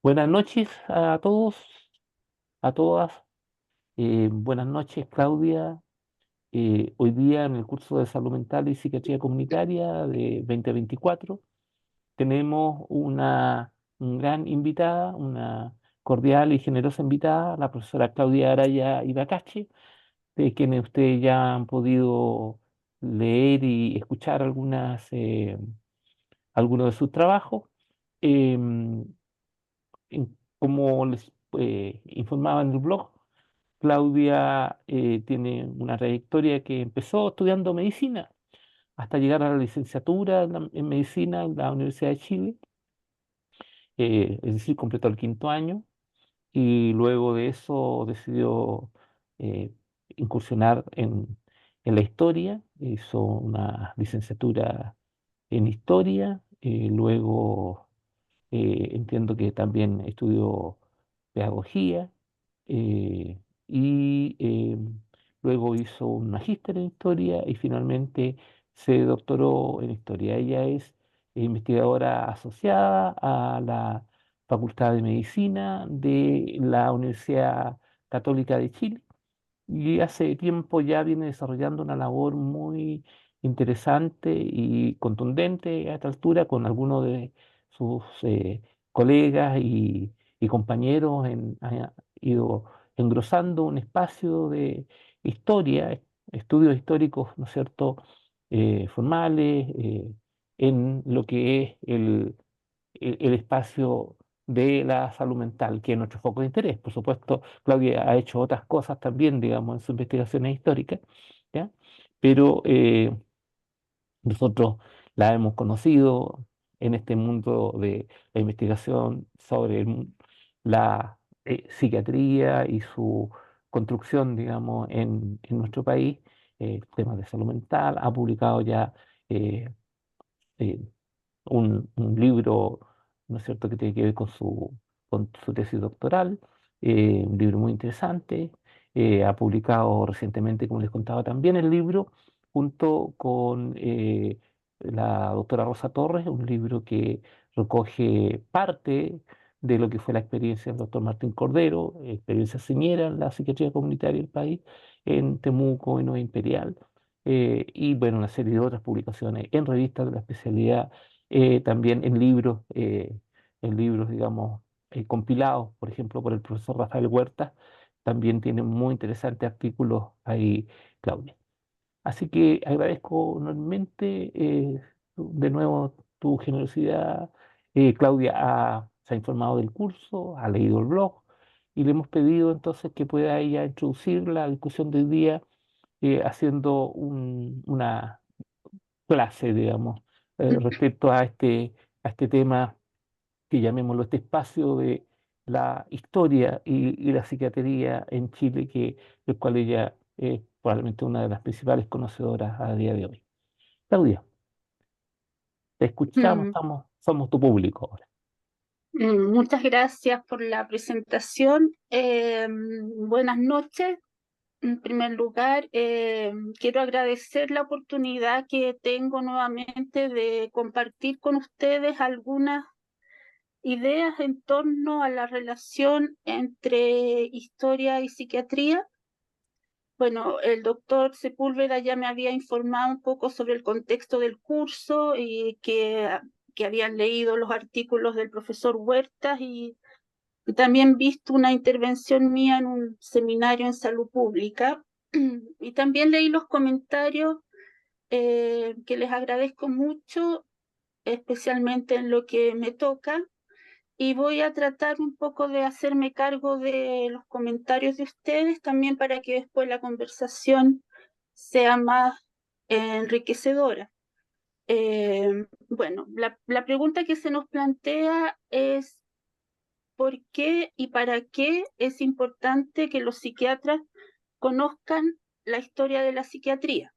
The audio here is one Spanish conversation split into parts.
Buenas noches a todos, a todas. Buenas noches, Claudia. Hoy día en el curso de Salud Mental y Psiquiatría Comunitaria de 2024 tenemos una gran invitada, una cordial y generosa invitada, la profesora Claudia Araya Ibacache, de quien ustedes ya han podido leer y escuchar algunos de sus trabajos. Em, Como les informaba en el blog, Claudia tiene una trayectoria que empezó estudiando medicina hasta llegar a la licenciatura en medicina en la Universidad de Chile, es decir, completó el quinto año y luego de eso decidió eh, incursionar en la historia, hizo una licenciatura en historia, luego entiendo que también estudió pedagogía y luego hizo un magíster en historia y finalmente se doctoró en historia. Ella es investigadora asociada a la Facultad de Medicina de la Universidad Católica de Chile y hace tiempo ya viene desarrollando una labor muy interesante y contundente a esta altura con algunos de sus colegas y compañeros. Ha ido engrosando un espacio de historia, estudios históricos, ¿no es cierto?, formales, en lo que es el espacio de la salud mental, que es nuestro foco de interés. Por supuesto, Claudia ha hecho otras cosas también, digamos, en sus investigaciones históricas, ¿ya? Pero nosotros la hemos conocido en este mundo de la investigación sobre la psiquiatría y su construcción, digamos, en nuestro país, temas de salud mental. Ha publicado ya eh, eh, un libro, ¿no es cierto?, que tiene que ver con su tesis doctoral, un libro muy interesante. Ha publicado recientemente, como les contaba, también el libro junto con la doctora Rosa Torres, un libro que recoge parte de lo que fue la experiencia del doctor Martín Cordero, experiencia señera en la psiquiatría comunitaria del país, en Temuco, en Nueva Imperial, y bueno, una serie de otras publicaciones en revistas de la especialidad, también en libros, digamos, compilados, por ejemplo, por el profesor Rafael Huerta, también tiene muy interesantes artículos ahí, Claudia. Así que agradezco enormemente de nuevo tu generosidad. Claudia se ha informado del curso, ha leído el blog y le hemos pedido entonces que pueda ella introducir la discusión del día haciendo una clase, digamos, respecto a este tema que llamémoslo este espacio de la historia y la psiquiatría en Chile, del cual ella es probablemente una de las principales conocedoras a día de hoy. Claudia, te escuchamos, Mm, somos tu público ahora. Muchas gracias por la presentación. Buenas noches. En primer lugar, quiero agradecer la oportunidad que tengo nuevamente de compartir con ustedes algunas ideas en torno a la relación entre historia y psiquiatría. Bueno, el doctor Sepúlveda ya me había informado un poco sobre el contexto del curso y que habían leído los artículos del profesor Huertas y también visto una intervención mía en un seminario en salud pública. Y también leí los comentarios que les agradezco mucho, especialmente en lo que me toca. Y voy a tratar un poco de hacerme cargo de los comentarios de ustedes también para que después la conversación sea más enriquecedora. Bueno, la pregunta que se nos plantea es ¿por qué y para qué es importante que los psiquiatras conozcan la historia de la psiquiatría?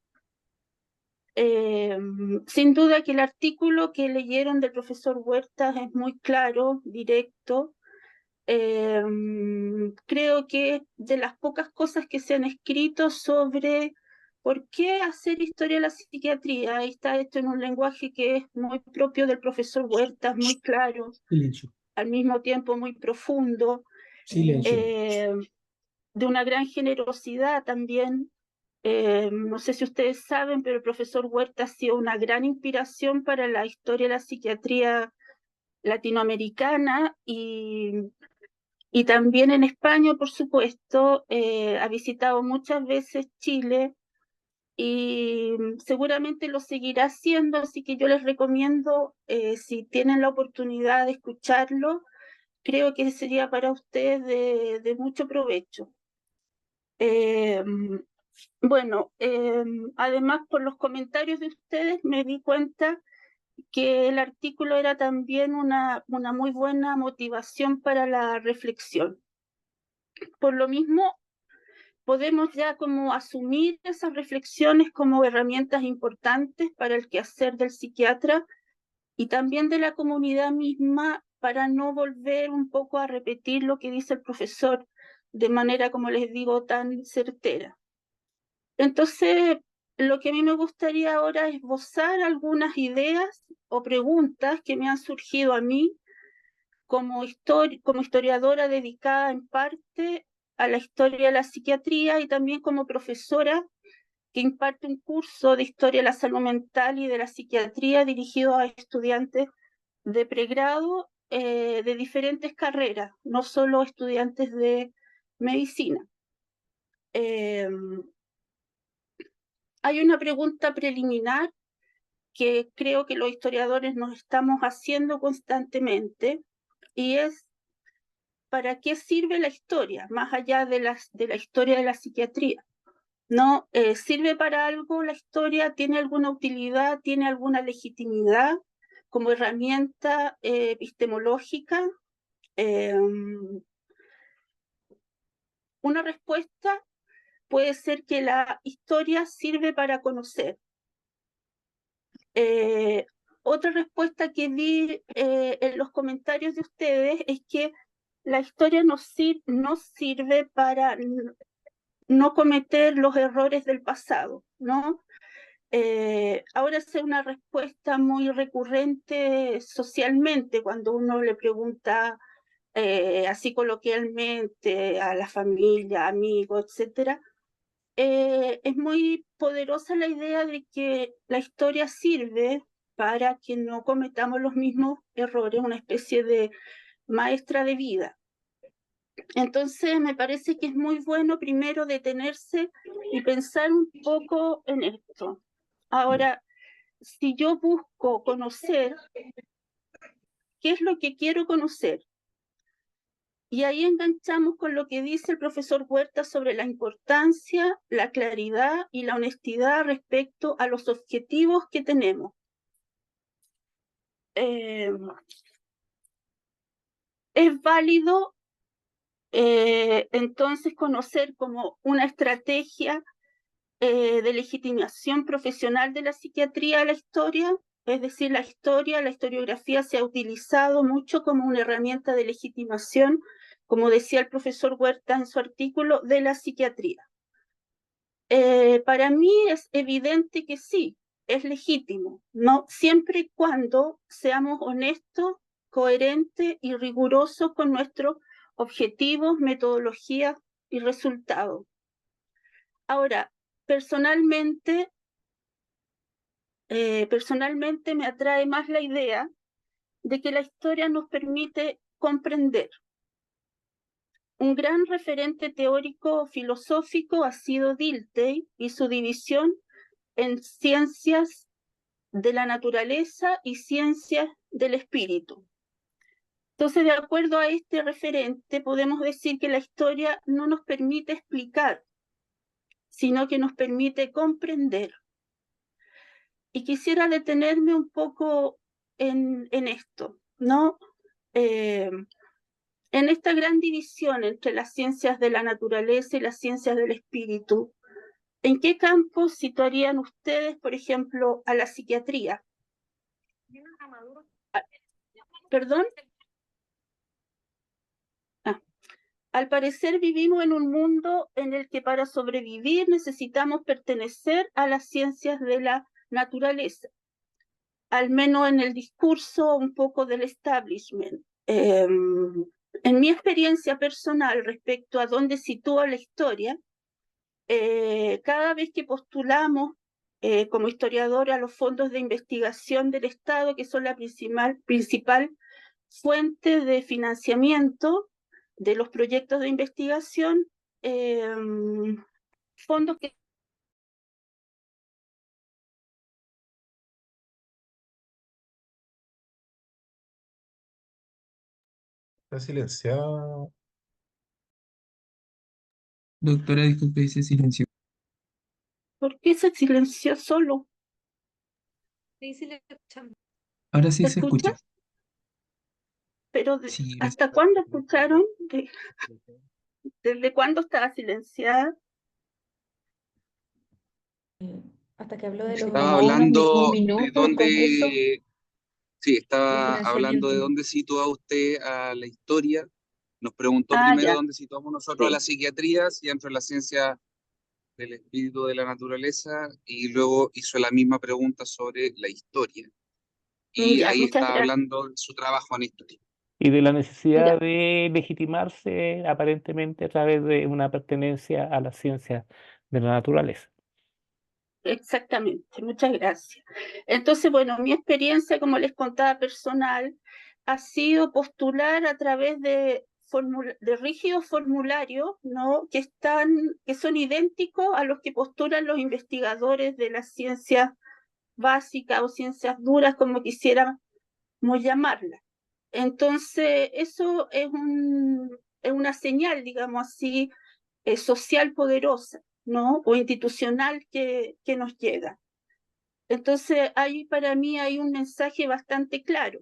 Eh, Sin duda que el artículo que leyeron del profesor Huertas es muy claro, directo. Eh, Creo que de las pocas cosas que se han escrito sobre por qué hacer historia de la psiquiatría, ahí está esto en un lenguaje que es muy propio del profesor Huertas, muy claro. Silencio. al mismo tiempo muy profundo, Silencio. de una gran generosidad también. No sé si ustedes saben, pero el profesor Huerta ha sido una gran inspiración para la historia de la psiquiatría latinoamericana y también en España, por supuesto. Ha visitado muchas veces Chile y seguramente lo seguirá haciendo, así que yo les recomiendo, si tienen la oportunidad de escucharlo, creo que sería para ustedes de mucho provecho. Bueno, además por los comentarios de ustedes me di cuenta que el artículo era también una muy buena motivación para la reflexión. Por lo mismo, podemos ya como asumir esas reflexiones como herramientas importantes para el quehacer del psiquiatra y también de la comunidad misma, para no volver un poco a repetir lo que dice el profesor de manera, como les digo, tan certera. Entonces, lo que a mí me gustaría ahora es esbozar algunas ideas o preguntas que me han surgido a mí como historiadora dedicada en parte a la historia de la psiquiatría y también como profesora que imparte un curso de historia de la salud mental y de la psiquiatría dirigido a estudiantes de pregrado, de diferentes carreras, no solo estudiantes de medicina. Hay una pregunta preliminar que creo que los historiadores nos estamos haciendo constantemente, y es: ¿para qué sirve la historia, más allá de la historia de la psiquiatría? ¿No sirve para algo la historia? ¿Tiene alguna utilidad? ¿Tiene alguna legitimidad como herramienta epistemológica? Una respuesta puede ser que la historia sirve para conocer. Otra respuesta que vi en los comentarios de ustedes es que la historia no sirve para no cometer los errores del pasado, ¿no? Ahora es una respuesta muy recurrente socialmente cuando uno le pregunta así coloquialmente a la familia, amigos, etcétera. Es muy poderosa la idea de que la historia sirve para que no cometamos los mismos errores, una especie de maestra de vida. Entonces me parece que es muy bueno primero detenerse y pensar un poco en esto. Ahora, si yo busco conocer, ¿qué es lo que quiero conocer? Y ahí enganchamos con lo que dice el profesor Huerta sobre la importancia, la claridad y la honestidad respecto a los objetivos que tenemos. Es válido entonces conocer como una estrategia de legitimación profesional de la psiquiatría la historia, es decir, la historiografía se ha utilizado mucho como una herramienta de legitimación, como decía el profesor Huerta en su artículo, de la psiquiatría. Para mí es evidente que sí, es legítimo, ¿no? Siempre y cuando seamos honestos, coherentes y rigurosos con nuestros objetivos, metodologías y resultados. Ahora, personalmente me atrae más la idea de que la historia nos permite comprender. Un gran referente teórico filosófico ha sido Dilthey y su división en ciencias de la naturaleza y ciencias del espíritu. Entonces, de acuerdo a este referente, podemos decir que la historia no nos permite explicar, sino que nos permite comprender. Y quisiera detenerme un poco en esto, ¿no? En esta gran división entre las ciencias de la naturaleza y las ciencias del espíritu, ¿en qué campo situarían ustedes, por ejemplo, a la psiquiatría? ¿Perdón? Al parecer vivimos en un mundo en el que para sobrevivir necesitamos pertenecer a las ciencias de la naturaleza, al menos en el discurso un poco del establishment. En mi experiencia personal respecto a dónde sitúa la historia, cada vez que postulamos como historiador a los fondos de investigación del Estado, que son la principal fuente de financiamiento de los proyectos de investigación, fondos que... Está silenciado. Doctora, disculpe, dice silencio. ¿Por qué se silenció solo? Sí, sí, le escuchamos. Ahora sí ¿Se se escucha. escucha? Pero Sí, gracias. ¿hasta cuándo escucharon? ¿Desde cuándo estaba silenciada? Hasta que habló de los Estaba como hablando un de minuto con eso dónde, sí, del estaba hablando de financiamiento. dónde sitúa usted a la historia. Nos preguntó Ah, primero ya, dónde situamos nosotros a la sí. psiquiatría, si dentro de la ciencia del espíritu de la naturaleza, y luego hizo la misma pregunta sobre la historia. Y Ya, ahí muchas está gracias. hablando de su trabajo en historia. Y de la necesidad Ya, de legitimarse aparentemente a través de una pertenencia a la ciencia de la naturaleza. exactamente, muchas gracias. Entonces, bueno, mi experiencia, como les contaba, personal, ha sido postular a través de rígidos formularios, ¿no? Que son idénticos a los que postulan los investigadores de las ciencias básicas o ciencias duras, como quisiéramos llamarlas. Entonces, eso es una señal, digamos así, social poderosa, ¿no? O institucional que nos llega. Entonces, ahí para mí hay un mensaje bastante claro.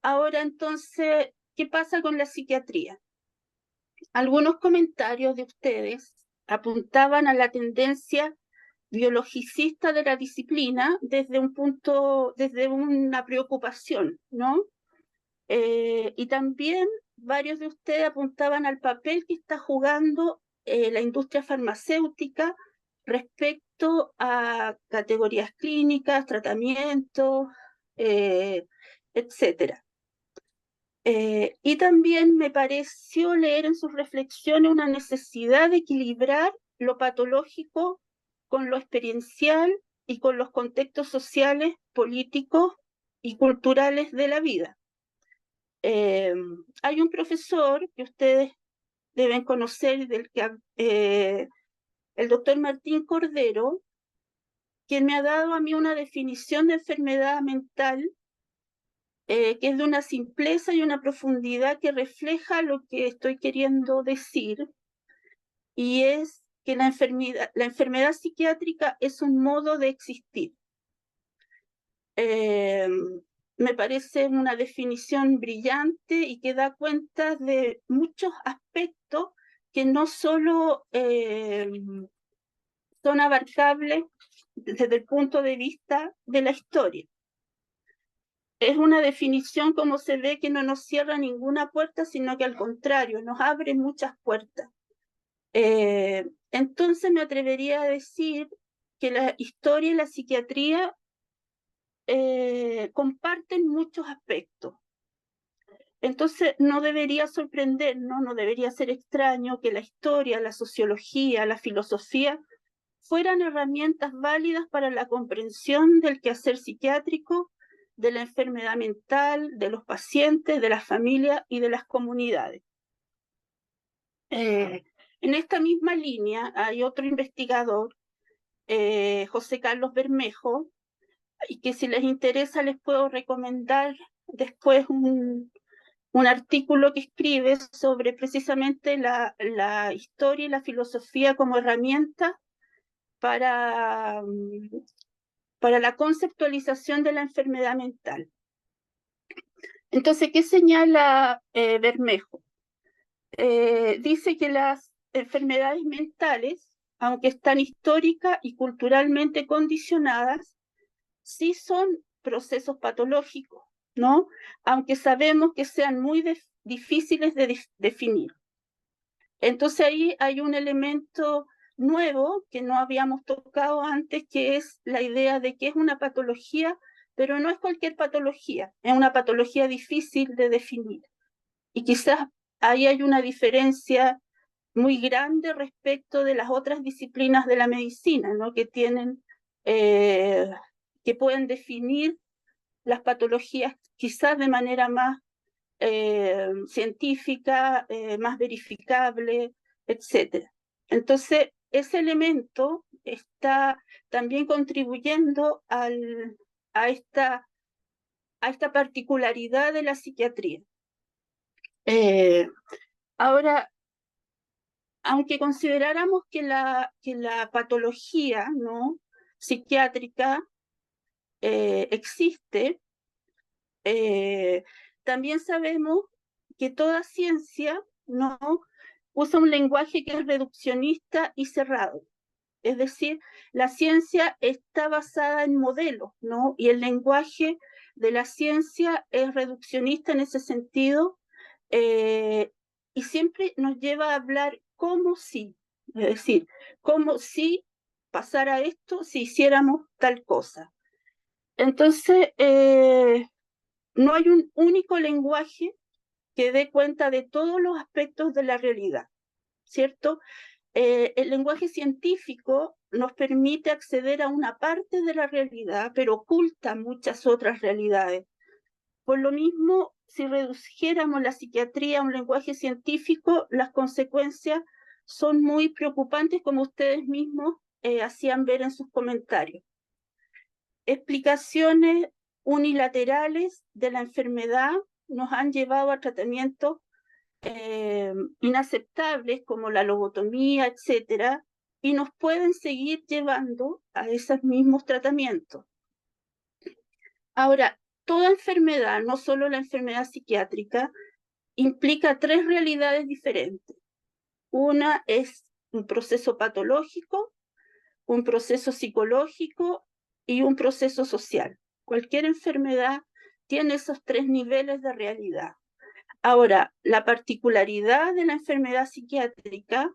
Ahora, entonces, ¿qué pasa con la psiquiatría? Algunos comentarios de ustedes apuntaban a la tendencia biologicista de la disciplina desde una preocupación, ¿no? Y también varios de ustedes apuntaban al papel que está jugando la industria farmacéutica respecto a categorías clínicas, tratamientos, etcétera. Y también me pareció leer en sus reflexiones una necesidad de equilibrar lo patológico con lo experiencial y con los contextos sociales, políticos y culturales de la vida. Hay un profesor que ustedes deben conocer, el doctor Martín Cordero, quien me ha dado a mí una definición de enfermedad mental que es de una simpleza y una profundidad que refleja lo que estoy queriendo decir, y es que la enfermedad psiquiátrica es un modo de existir. Me parece una definición brillante y que da cuenta de muchos aspectos que no solo son abarcables desde el punto de vista de la historia. Es una definición, como se ve, que no nos cierra ninguna puerta, sino que al contrario, nos abre muchas puertas. Entonces me atrevería a decir que la historia y la psiquiatría comparten muchos aspectos. Entonces no debería sorprendernos, no debería ser extraño que la historia, la sociología, la filosofía fueran herramientas válidas para la comprensión del quehacer psiquiátrico, de la enfermedad mental, de los pacientes, de las familias y de las comunidades. En esta misma línea hay otro investigador, José Carlos Bermejo, y que si les interesa les puedo recomendar después un artículo que escribe sobre precisamente la historia y la filosofía como herramienta para la conceptualización de la enfermedad mental. Entonces, ¿qué señala Bermejo? Dice que las enfermedades mentales, aunque están histórica y culturalmente condicionadas, sí son procesos patológicos, ¿no? Aunque sabemos que sean muy difíciles de definir. Entonces ahí hay un elemento nuevo que no habíamos tocado antes, que es la idea de que es una patología pero no es cualquier patología, es una patología difícil de definir. Y quizás ahí hay una diferencia muy grande respecto de las otras disciplinas de la medicina, ¿no? Que pueden definir las patologías quizás de manera más científica, más verificable, etc. Entonces, ese elemento está también contribuyendo a esta particularidad de la psiquiatría. Ahora, aunque consideráramos que la patología, ¿no?, psiquiátrica existe, también sabemos que toda ciencia, ¿no?, usa un lenguaje que es reduccionista y cerrado. Es decir, la ciencia está basada en modelos, ¿no? Y el lenguaje de la ciencia es reduccionista en ese sentido, y siempre nos lleva a hablar como si, es decir, como si pasara esto si hiciéramos tal cosa. Entonces, no hay un único lenguaje que dé cuenta de todos los aspectos de la realidad, ¿cierto? El lenguaje científico nos permite acceder a una parte de la realidad, pero oculta muchas otras realidades. Por lo mismo, si redujéramos la psiquiatría a un lenguaje científico, las consecuencias son muy preocupantes, como ustedes mismos hacían ver en sus comentarios. Explicaciones unilaterales de la enfermedad nos han llevado a tratamientos inaceptables como la lobotomía, etcétera, y nos pueden seguir llevando a esos mismos tratamientos. Ahora, toda enfermedad, no solo la enfermedad psiquiátrica, implica tres realidades diferentes. Una es un proceso patológico, un proceso psicológico y un proceso social. Cualquier enfermedad tiene esos tres niveles de realidad. Ahora, la particularidad de la enfermedad psiquiátrica,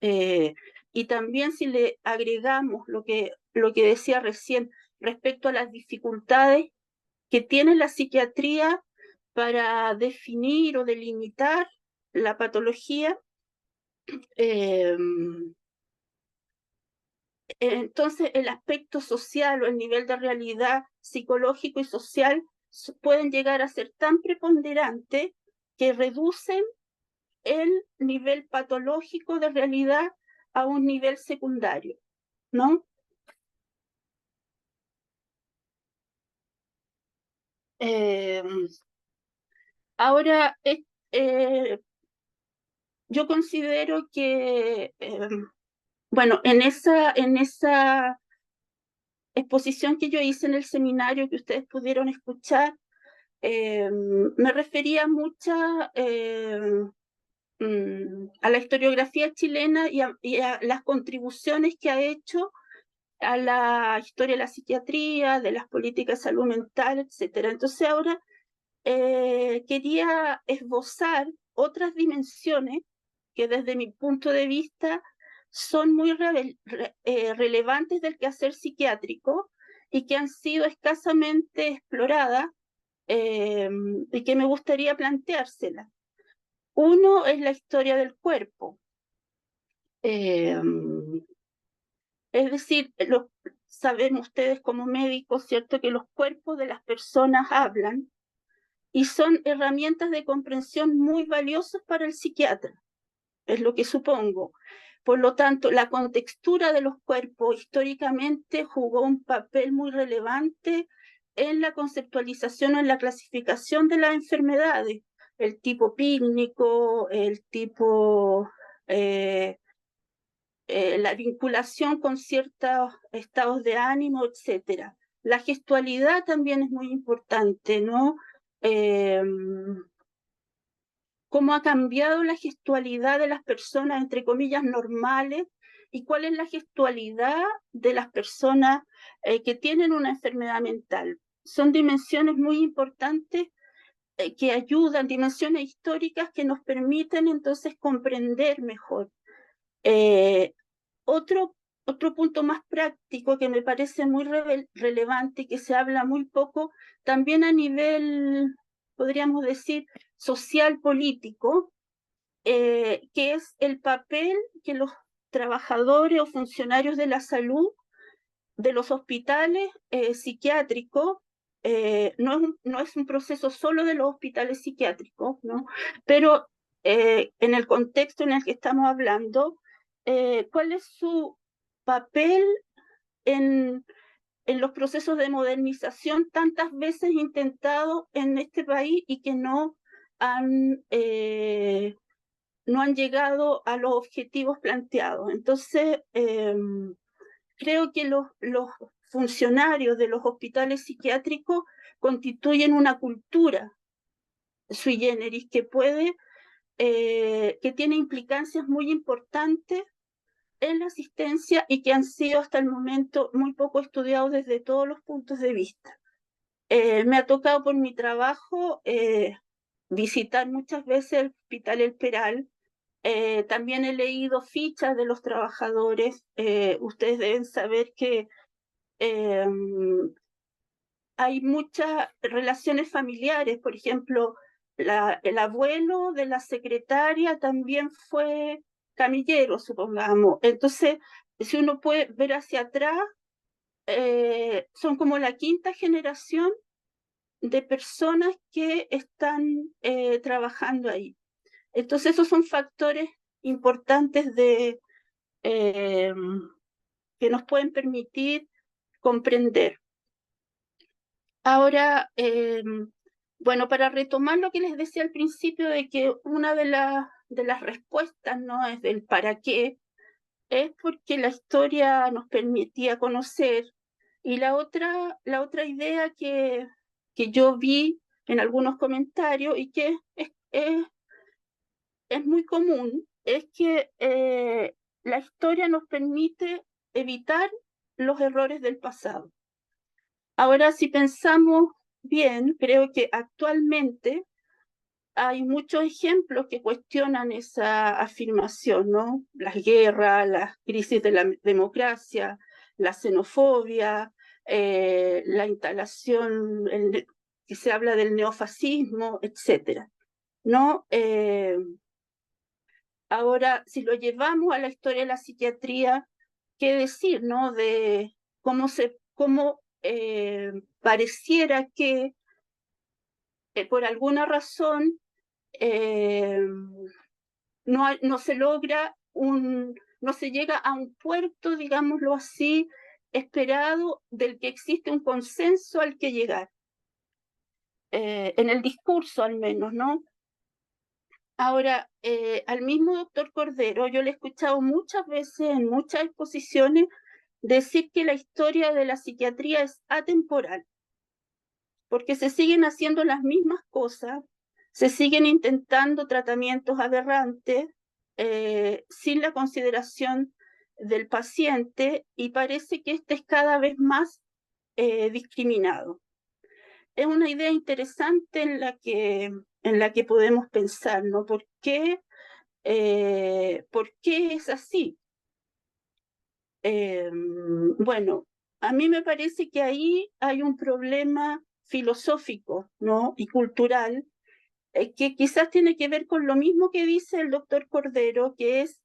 y también si le agregamos lo que decía recién respecto a las dificultades que tiene la psiquiatría para definir o delimitar la patología, entonces el aspecto social o el nivel de realidad psicológico y social pueden llegar a ser tan preponderantes que reducen el nivel patológico de realidad a un nivel secundario, ¿no? Ahora, yo considero que, bueno, en esa exposición que yo hice en el seminario que ustedes pudieron escuchar, me refería mucho a la historiografía chilena y a las contribuciones que ha hecho a la historia de la psiquiatría, de las políticas de salud mental, etc. Entonces ahora quería esbozar otras dimensiones que desde mi punto de vista son muy relevantes del quehacer psiquiátrico y que han sido escasamente exploradas, y que me gustaría planteárselas. Uno es la historia del cuerpo. Es decir, saben ustedes como médicos, ¿cierto?, que los cuerpos de las personas hablan y son herramientas de comprensión muy valiosas para el psiquiatra, es lo que supongo. Por lo tanto, la contextura de los cuerpos históricamente jugó un papel muy relevante en la conceptualización o en la clasificación de las enfermedades, el tipo clínico, el tipo, la vinculación con ciertos estados de ánimo, etc. La gestualidad también es muy importante, ¿no? Cómo ha cambiado la gestualidad de las personas, entre comillas, normales, y cuál es la gestualidad de las personas que tienen una enfermedad mental. Son dimensiones muy importantes que ayudan, dimensiones históricas que nos permiten entonces comprender mejor. Otro otro punto más práctico que me parece muy relevante y que se habla muy poco, también a nivel, podríamos decir, social político, que es el papel que los trabajadores o funcionarios de la salud de los hospitales psiquiátricos, no es un proceso solo de los hospitales psiquiátricos, ¿no? Pero en el contexto en el que estamos hablando, ¿cuál es su papel en los procesos de modernización tantas veces intentados en este país y que no han llegado a los objetivos planteados? Entonces, creo que los funcionarios de los hospitales psiquiátricos constituyen una cultura sui generis que tiene implicancias muy importantes en la asistencia y que han sido hasta el momento muy poco estudiados desde todos los puntos de vista. Me ha tocado por mi trabajo visitar muchas veces el Hospital El Peral. También he leído fichas de los trabajadores. Ustedes deben saber que hay muchas relaciones familiares. Por ejemplo, el abuelo de la secretaria también fue camillero, supongamos. Entonces, si uno puede ver hacia atrás, son como la quinta generación de personas que están trabajando ahí. Entonces, esos son factores importantes que nos pueden permitir comprender. Ahora, bueno, para retomar lo que les decía al principio de que una de las respuestas no es del para qué, es porque la historia nos permitía conocer. Y la otra idea que yo vi en algunos comentarios y que es muy común, es que la historia nos permite evitar los errores del pasado. Ahora, si pensamos bien, creo que actualmente hay muchos ejemplos que cuestionan esa afirmación, ¿no? Las guerras, las crisis de la democracia, la xenofobia, la instalación, que se habla del neofascismo, etcétera, ¿no? Ahora, si lo llevamos a la historia de la psiquiatría, ¿qué decir, no? De cómo pareciera que por alguna razón no se logra no se llega a un puerto, digámoslo así, esperado, del que existe un consenso al que llegar, en el discurso al menos, ¿no? Ahora, al mismo doctor Cordero, yo le he escuchado muchas veces en muchas exposiciones decir que la historia de la psiquiatría es atemporal, porque se siguen haciendo las mismas cosas, se siguen intentando tratamientos aberrantes, sin la consideración del paciente, y parece que este es cada vez más discriminado. Es una idea interesante en la que podemos pensar, ¿no? ¿Por qué es así? Bueno, a mí me parece que ahí hay un problema filosófico, ¿no? Y cultural, que quizás tiene que ver con lo mismo que dice el doctor Cordero, que es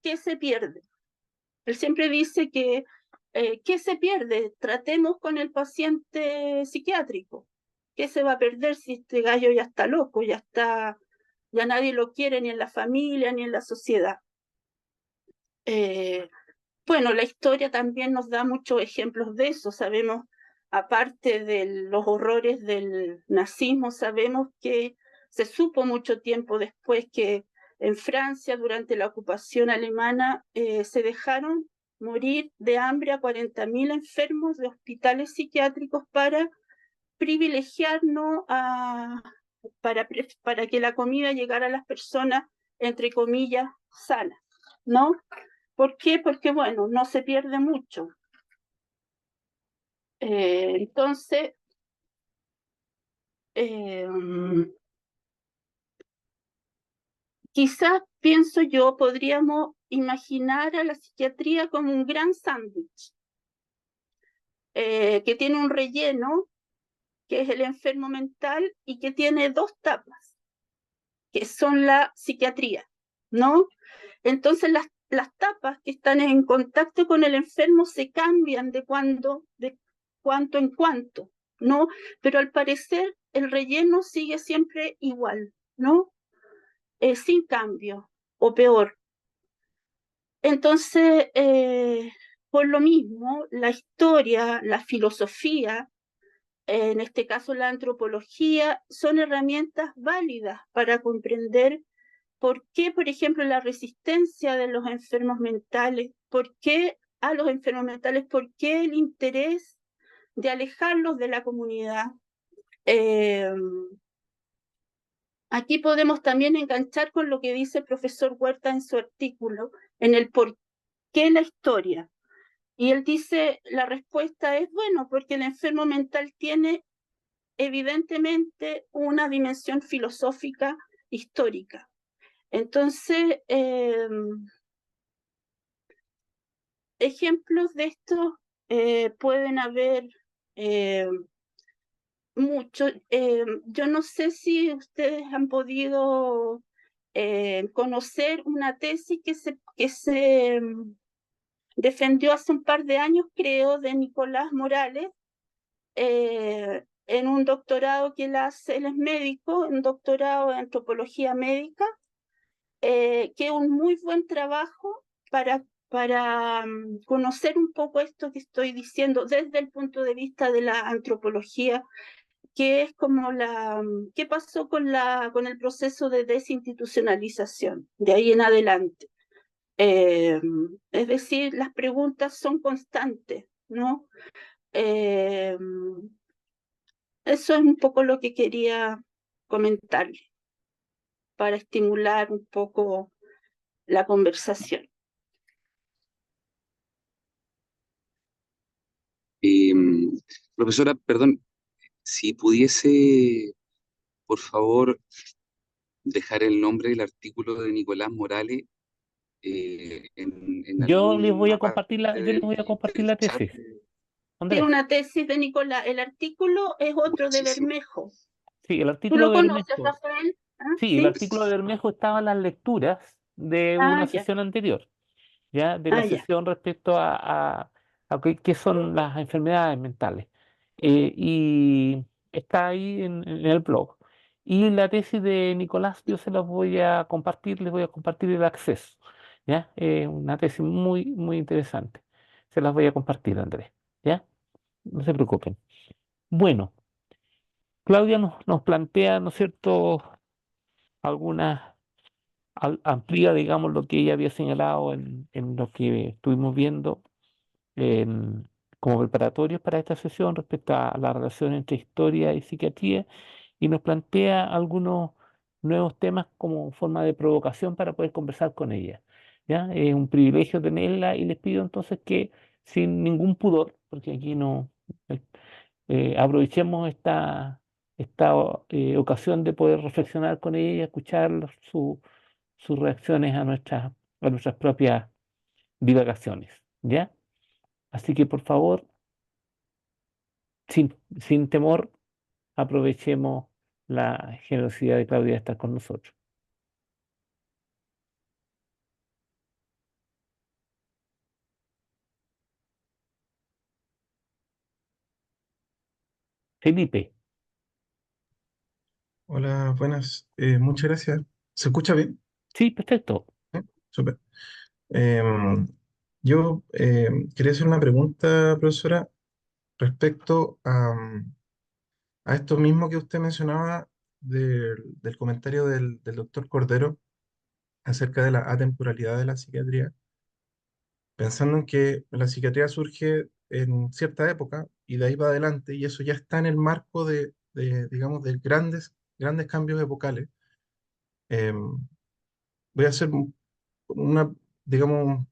¿qué se pierde? Él siempre dice que ¿qué se pierde? Tratemos con el paciente psiquiátrico. ¿Qué se va a perder si este gallo ya está loco, ya nadie lo quiere ni en la familia ni en la sociedad? Bueno, la historia también nos da muchos ejemplos de eso. Sabemos, aparte de los horrores del nazismo, sabemos que se supo mucho tiempo después que en Francia, durante la ocupación alemana, se dejaron morir de hambre a 40.000 enfermos de hospitales psiquiátricos para privilegiar, ¿no? Para que la comida llegara a las personas, entre comillas, sanas, ¿no? ¿Por qué? Porque, bueno, no se pierde mucho. Entonces, quizás, pienso yo, podríamos imaginar a la psiquiatría como un gran sándwich que tiene un relleno, que es el enfermo mental, y que tiene dos tapas, que son la psiquiatría, ¿no? Entonces las tapas que están en contacto con el enfermo se cambian de cuanto en cuanto, ¿no? Pero al parecer el relleno sigue siempre igual, ¿no? Sin cambio, o peor. Entonces, por lo mismo, la historia, la filosofía, en este caso la antropología, son herramientas válidas para comprender por qué, por ejemplo, la resistencia de los enfermos mentales, por qué a los enfermos mentales, por qué el interés de alejarlos de la comunidad. Aquí podemos también enganchar con lo que dice el profesor Huerta en su artículo, en el por qué la historia. Y él dice, la respuesta es, bueno, porque el enfermo mental tiene evidentemente una dimensión filosófica histórica. Entonces, ejemplos de esto pueden haber muchos. Yo no sé si ustedes han podido conocer una tesis que se defendió hace un par de años, creo, de Nicolás Morales, en un doctorado que él hace, él es médico, un doctorado en antropología médica, que es un muy buen trabajo para conocer un poco esto que estoy diciendo desde el punto de vista de la antropología, que es como qué pasó con el proceso de desinstitucionalización, de ahí en adelante. Es decir, las preguntas son constantes, ¿no? Eso es un poco lo que quería comentarle para estimular un poco la conversación. Profesora, perdón, si pudiese, por favor, dejar el nombre del artículo de Nicolás Morales en Yo les voy alguna a compartir parte yo les voy a compartir del la chat. tesis. Tiene Andrés, una tesis de Nicolás. El artículo es otro de Muchísimo. Bermejo. sí, el ¿Tú artículo lo de conoces, Bermejo, Rafael? ¿Ah, sí, el sí? artículo de Bermejo estaba en las lecturas de Ah, una ya. sesión anterior, ya, de la Ah, ya. sesión respecto a qué son las enfermedades mentales. Y está ahí en el blog. Y la tesis de Nicolás, yo se las voy a compartir, les voy a compartir el acceso, ¿ya? Una tesis muy, muy interesante. Se las voy a compartir, Andrés, ¿ya? No se preocupen. Bueno, Claudia nos plantea, ¿no es cierto?, algunas, amplía, digamos, lo que ella había señalado en lo que estuvimos viendo en- como preparatorios para esta sesión respecto a la relación entre historia y psiquiatría y nos plantea algunos nuevos temas como forma de provocación para poder conversar con ella. ¿Ya? Es un privilegio tenerla y les pido entonces que sin ningún pudor, porque aquí no aprovechemos esta ocasión de poder reflexionar con ella, escuchar sus reacciones a nuestras propias divagaciones. ¿Ya? Así que por favor, sin temor, aprovechemos la generosidad de Claudia de estar con nosotros. Felipe, Hola, buenas. Muchas gracias. ¿Se escucha bien? sí, perfecto. Súper. Em, yo quería hacer una pregunta, profesora, respecto a esto mismo que usted mencionaba del comentario del doctor Cordero acerca de la atemporalidad de la psiquiatría, pensando en que la psiquiatría surge en cierta época y de ahí va adelante, y eso ya está en el marco digamos, de grandes cambios epocales. Em, Voy a hacer una, digamos,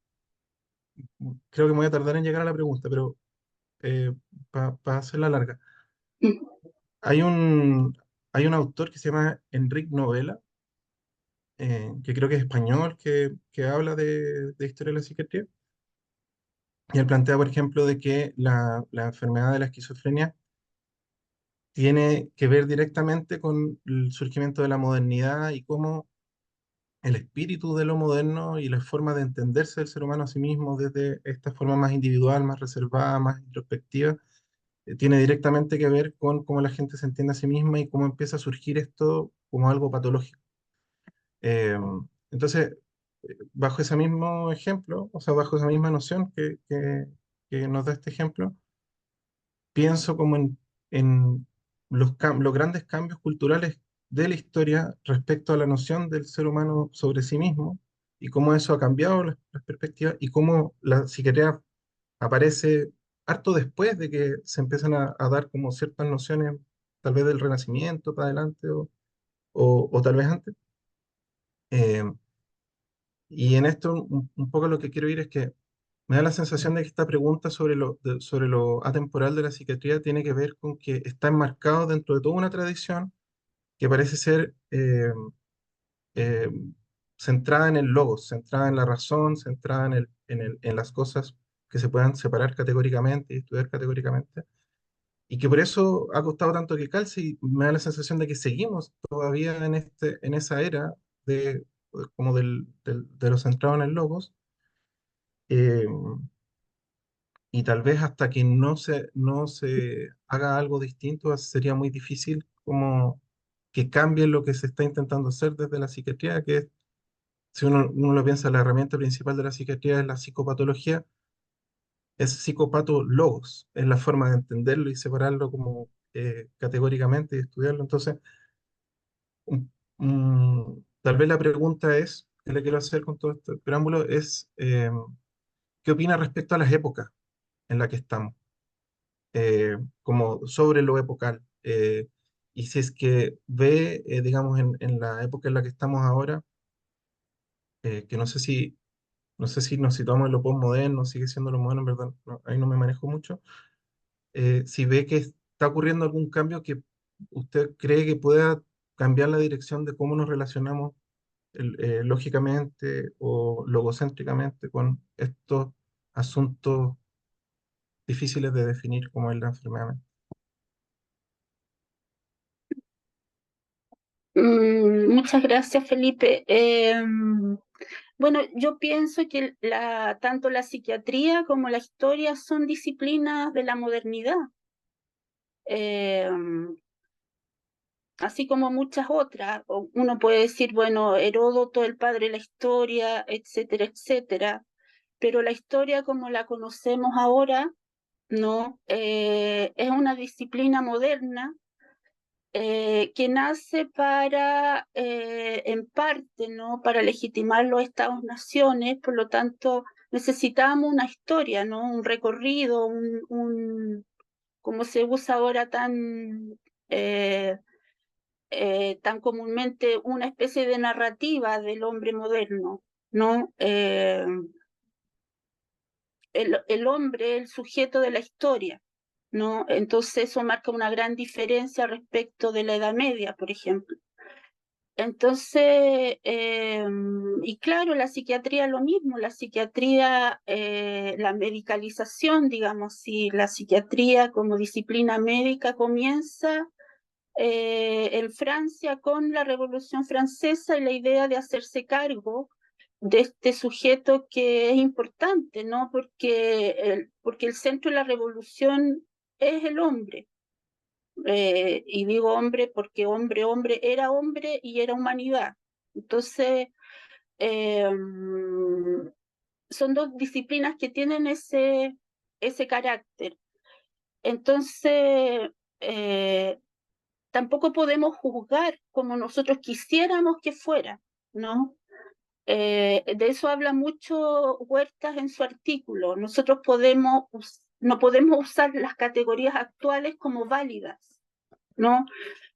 creo que me voy a tardar en llegar a la pregunta, pero para hacerla larga. Mm. Hay un, hay un autor que se llama Enrique Novela, que creo que es español, que habla de historia de la psiquiatría. Y él plantea, por ejemplo, de que la enfermedad de la esquizofrenia tiene que ver directamente con el surgimiento de la modernidad y cómo el espíritu de lo moderno y la forma de entenderse del ser humano a sí mismo desde esta forma más individual, más reservada, más introspectiva, tiene directamente que ver con cómo la gente se entiende a sí misma y cómo empieza a surgir esto como algo patológico. Eh, entonces, bajo ese mismo ejemplo, o sea, bajo esa misma noción que nos da este ejemplo, pienso como en los grandes cambios culturales de la historia respecto a la noción del ser humano sobre sí mismo y cómo eso ha cambiado las perspectivas y cómo la psiquiatría aparece harto después de que se empiezan a dar como ciertas nociones, tal vez del Renacimiento para adelante o tal vez antes. Eh, y en esto un poco lo que quiero ir es que me da la sensación de que esta pregunta sobre lo atemporal de la psiquiatría tiene que ver con que está enmarcado dentro de toda una tradición que parece ser eh, centrada en el logos, centrada en la razón, centrada en las cosas que se puedan separar categóricamente y estudiar categóricamente, y que por eso ha costado tanto que calce, y me da la sensación de que seguimos todavía en esa era de, como de lo centrado en el logos. eh, y tal vez hasta que no se haga algo distinto, sería muy difícil como que cambie lo que se está intentando hacer desde la psiquiatría, que es, si uno lo piensa, la herramienta principal de la psiquiatría es la psicopatología, es psicopatologos, es la forma de entenderlo y separarlo como categóricamente y estudiarlo. Entonces, tal vez la pregunta es, que le quiero hacer con todo este preámbulo, es ¿qué opina respecto a las épocas en las que estamos? Como sobre lo epocal. Y si es que ve, digamos, en la época en la que estamos ahora, que no sé si nos situamos en lo postmoderno, sigue siendo lo moderno, en verdad, ahí no me manejo mucho. Si ve que está ocurriendo algún cambio que usted cree que pueda cambiar la dirección de cómo nos relacionamos lógicamente o logocéntricamente con estos asuntos difíciles de definir como es la enfermedad mental. Muchas gracias, Felipe. Bueno, yo pienso que tanto la psiquiatría como la historia son disciplinas de la modernidad, así como muchas otras. Uno puede decir, bueno, Heródoto, el padre de la historia, etcétera, etcétera, pero la historia como la conocemos ahora, no, es una disciplina moderna que nace para, en parte, ¿no? Para legitimar los estados-naciones, por lo tanto, necesitamos una historia, ¿no? Un recorrido, como se usa ahora eh, tan comúnmente, una especie de narrativa del hombre moderno, ¿no? El hombre, el sujeto de la historia, ¿no? Entonces eso marca una gran diferencia respecto de la Edad Media, por ejemplo. Entonces, y claro, la psiquiatría es lo mismo, la psiquiatría, la medicalización, digamos, si la psiquiatría como disciplina médica comienza en Francia con la Revolución Francesa y la idea de hacerse cargo de este sujeto que es importante, ¿no? Porque el centro de la revolución es el hombre. Y digo hombre porque hombre y era humanidad. Entonces, eh, son dos disciplinas que tienen ese carácter. Entonces, tampoco podemos juzgar como nosotros quisiéramos que fuera, ¿no? De eso habla mucho Huertas en su artículo. Nosotros no podemos usar las categorías actuales como válidas, ¿no?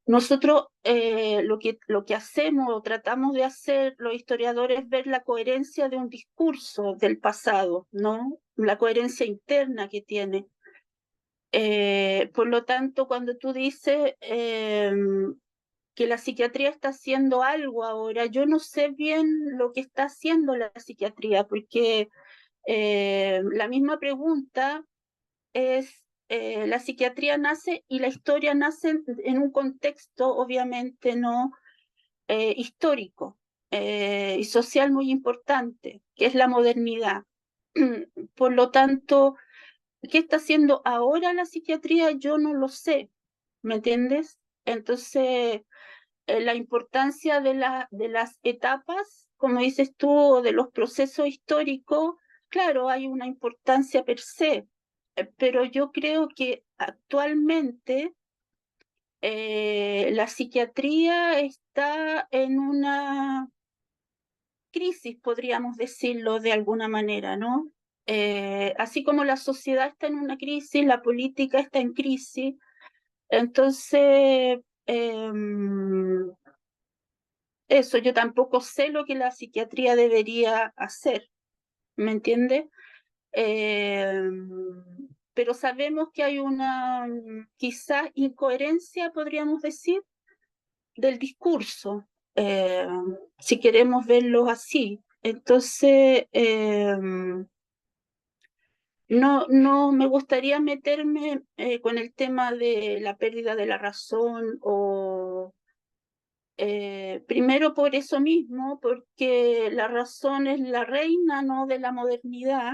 Nosotros lo que hacemos o tratamos de hacer los historiadores es ver la coherencia de un discurso del pasado, ¿no? La coherencia interna que tiene. Por lo tanto, cuando tú dices que la psiquiatría está haciendo algo ahora. Yo no sé bien lo que está haciendo la psiquiatría, porque la misma pregunta es, la psiquiatría nace y la historia nace en un contexto, obviamente, no histórico y social muy importante, que es la modernidad. Por lo tanto, ¿qué está haciendo ahora la psiquiatría? Yo no lo sé, ¿me entiendes? Entonces, la importancia de las etapas, como dices tú, o de los procesos históricos, claro, hay una importancia per se, pero yo creo que actualmente la psiquiatría está en una crisis, podríamos decirlo de alguna manera, ¿no? Así como la sociedad está en una crisis, la política está en crisis, entonces eso, yo tampoco sé lo que la psiquiatría debería hacer, ¿me entiende? Eh, pero sabemos que hay una quizás incoherencia, podríamos decir, del discurso, eh, si queremos verlo así. Entonces, no me gustaría meterme con el tema de la pérdida de la razón o primero por eso mismo, porque la razón es la reina, ¿no?, de la modernidad.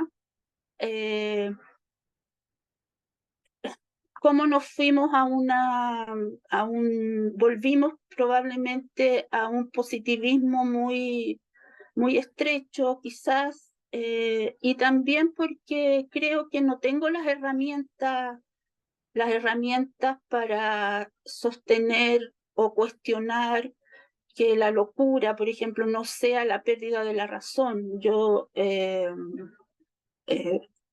¿Cómo nos fuimos volvimos probablemente a un positivismo muy estrecho, quizás, y también porque creo que no tengo las herramientas para sostener o cuestionar que la locura, por ejemplo, no sea la pérdida de la razón. Eh,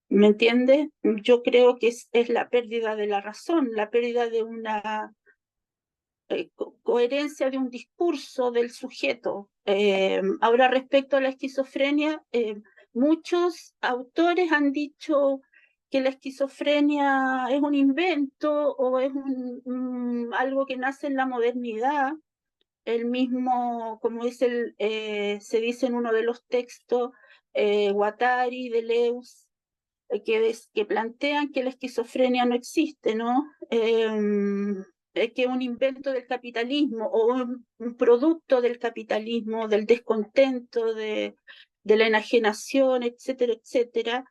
¿Me entiende? Yo creo que es la pérdida de la razón, la pérdida de una coherencia de un discurso del sujeto. Ahora, respecto a la esquizofrenia, muchos autores han dicho que la esquizofrenia es un invento o es algo que nace en la modernidad. El mismo, como se dice en uno de los textos, Guattari, Deleuze, que plantean que la esquizofrenia no existe, ¿no? Que es un invento del capitalismo o un producto del capitalismo, del descontento, de la enajenación, etcétera, etcétera.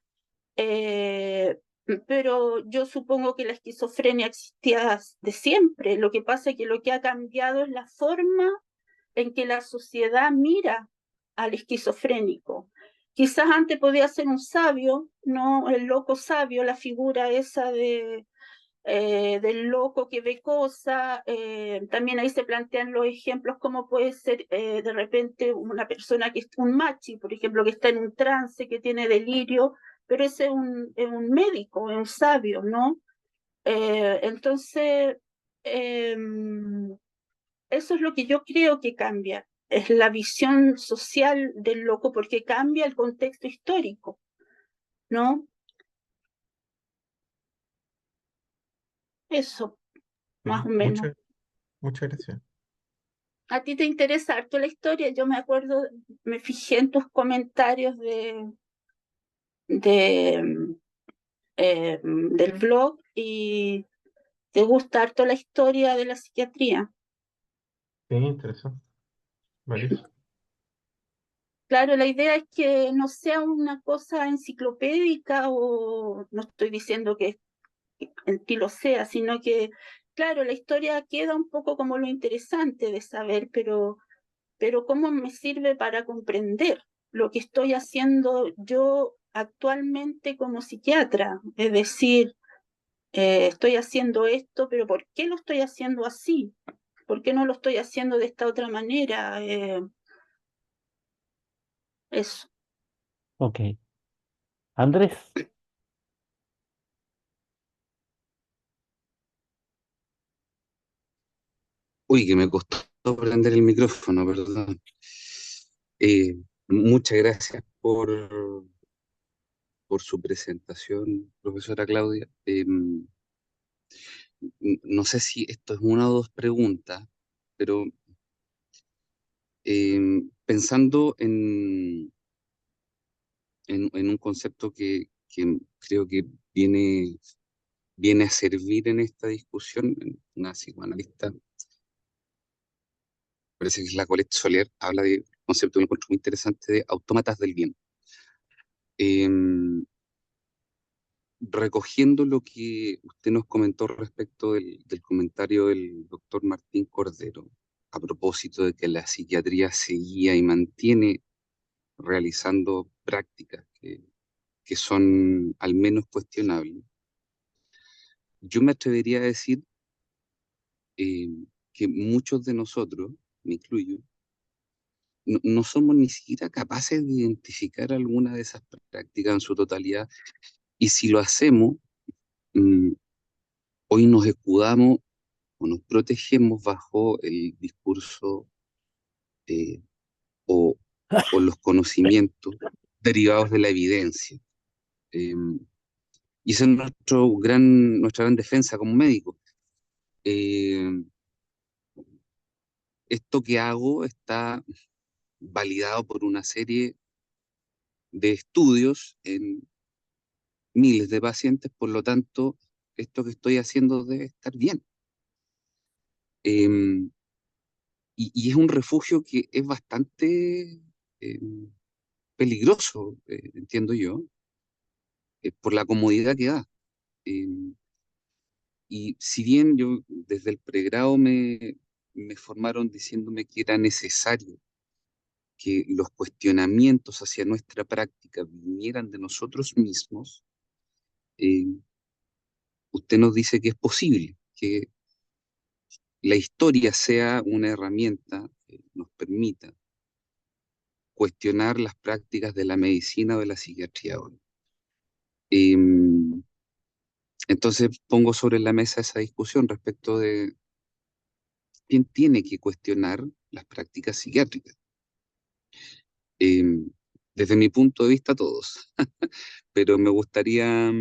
Eh, pero yo supongo que la esquizofrenia existía de siempre. Lo que pasa es que lo que ha cambiado es la forma en que la sociedad mira al esquizofrénico. Quizás antes podía ser un sabio, ¿no? El loco sabio, la figura esa del loco que ve cosas. También ahí se plantean los ejemplos, cómo puede ser de repente una persona que es un machi, por ejemplo, que está en un trance, que tiene delirio, pero ese es un médico, es un sabio, ¿no? Entonces, eh, eso es lo que yo creo que cambia, es la visión social del loco, porque cambia el contexto histórico, ¿no? Eso, más Sí, o menos. muchas gracias. ¿A ti te interesa harto la historia? Yo me acuerdo, me fijé en tus comentarios de, del blog y te gusta harto la historia de la psiquiatría. Sí, interesante. Valioso. Claro, la idea es que no sea una cosa enciclopédica o no estoy diciendo que en ti lo sea, sino que, claro, la historia queda un poco como lo interesante de saber, pero ¿cómo me sirve para comprender lo que estoy haciendo yo actualmente como psiquiatra? Es decir, estoy haciendo esto, pero ¿por qué lo estoy haciendo así? ¿Por qué no lo estoy haciendo de esta otra manera? Eso. Ok. Andrés, Uy, que me costó prender el micrófono, perdón. Muchas gracias por su presentación, profesora Claudia. No sé si esto es una o dos preguntas. pero pensando en un concepto que creo que viene a servir en esta discusión, una psicoanalista, parece que es la Colette Soler, habla de un concepto que me encuentro muy interesante de autómatas del bien. Em, Recogiendo lo que usted nos comentó respecto del comentario del doctor Martín Cordero, a propósito de que la psiquiatría seguía y mantiene realizando prácticas que son al menos cuestionables, yo me atrevería a decir eh, que muchos de nosotros, me incluyo, no somos ni siquiera capaces de identificar alguna de esas prácticas en su totalidad, y si lo hacemos, mm, hoy nos escudamos o nos protegemos bajo el discurso eh, o, o los conocimientos derivados de la evidencia. Eh, y esa es nuestra gran defensa como médicos. Eh, Esto que hago está validado por una serie de estudios en miles de pacientes, por lo tanto, esto que estoy haciendo debe estar bien. Eh, y es un refugio que es bastante eh, peligroso, entiendo yo, por la comodidad que da. Eh, y si bien yo desde el pregrado me formaron diciéndome que era necesario que los cuestionamientos hacia nuestra práctica vinieran de nosotros mismos, eh, usted nos dice que es posible, que la historia sea una herramienta que nos permita cuestionar las prácticas de la medicina o de la psiquiatría hoy. Em, entonces pongo sobre la mesa esa discusión respecto de quién tiene que cuestionar las prácticas psiquiátricas. Em, Desde mi punto de vista, todos, pero me gustaría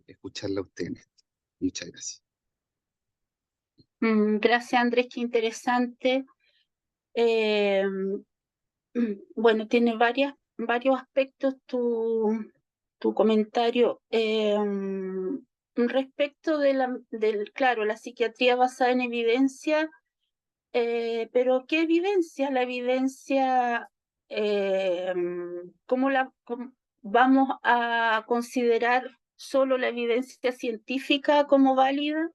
escucharla a usted en esto. Muchas gracias. Gracias, Andrés, qué interesante. Eh, bueno, tiene varios aspectos tu comentario. Respecto claro, la psiquiatría basada en evidencia, pero ¿qué evidencia? La evidencia, ¿cómo vamos a considerar solo la evidencia científica como válida?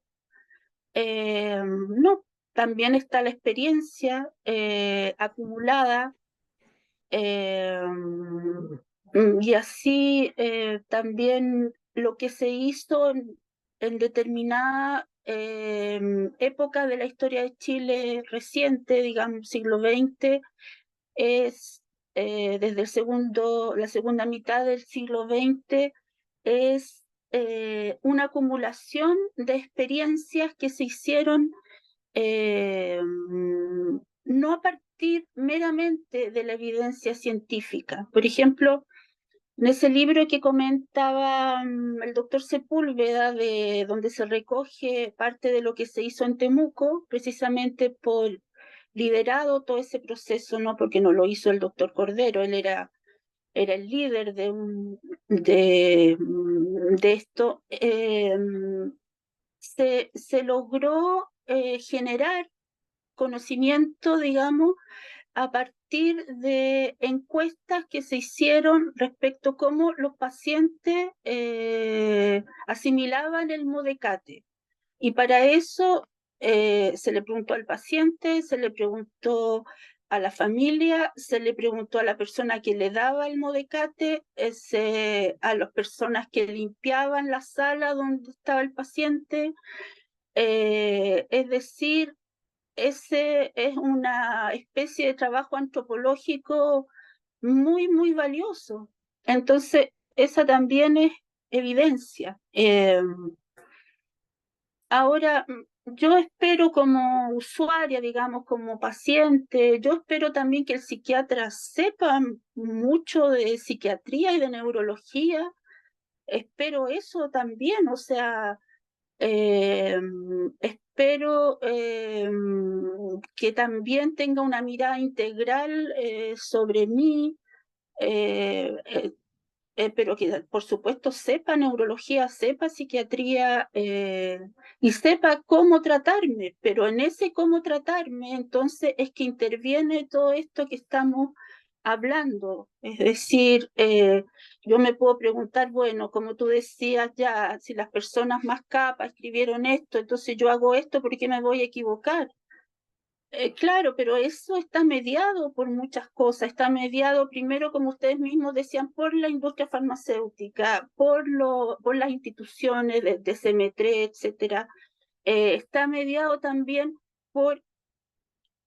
No, también está la experiencia acumulada, y así también lo que se hizo en determinada época de la historia de Chile reciente, digamos, siglo XX, es desde la segunda mitad del siglo XX, es una acumulación de experiencias que se hicieron no a partir meramente de la evidencia científica. Por ejemplo, en ese libro que comentaba el doctor Sepúlveda, donde se recoge parte de lo que se hizo en Temuco, precisamente por liderado todo ese proceso, no porque no lo hizo el doctor Cordero, él era el líder de esto, se logró generar conocimiento, digamos, a partir de encuestas que se hicieron respecto a cómo los pacientes asimilaban el Modecate. Y para eso se le preguntó al paciente, se le preguntó a la familia, se le preguntó a la persona que le daba el Modecate, a las personas que limpiaban la sala donde estaba el paciente. Es decir, ese es una especie de trabajo antropológico muy, muy valioso. Entonces, esa también es evidencia. Ahora, yo espero como usuaria, digamos, como paciente, yo espero también que el psiquiatra sepa mucho de psiquiatría y de neurología. Espero eso también, o sea, pero que también tenga una mirada integral sobre mí, pero que por supuesto sepa neurología, sepa psiquiatría y sepa cómo tratarme, pero en ese cómo tratarme entonces es que interviene todo esto que estamos hablando. Es decir, yo me puedo preguntar, bueno, como tú decías ya, si las personas más capas escribieron esto, entonces yo hago esto, ¿por qué me voy a equivocar? Claro, pero eso está mediado por muchas cosas. Está mediado primero, como ustedes mismos decían, por la industria farmacéutica, por las instituciones de CM3, etcétera. Está mediado también por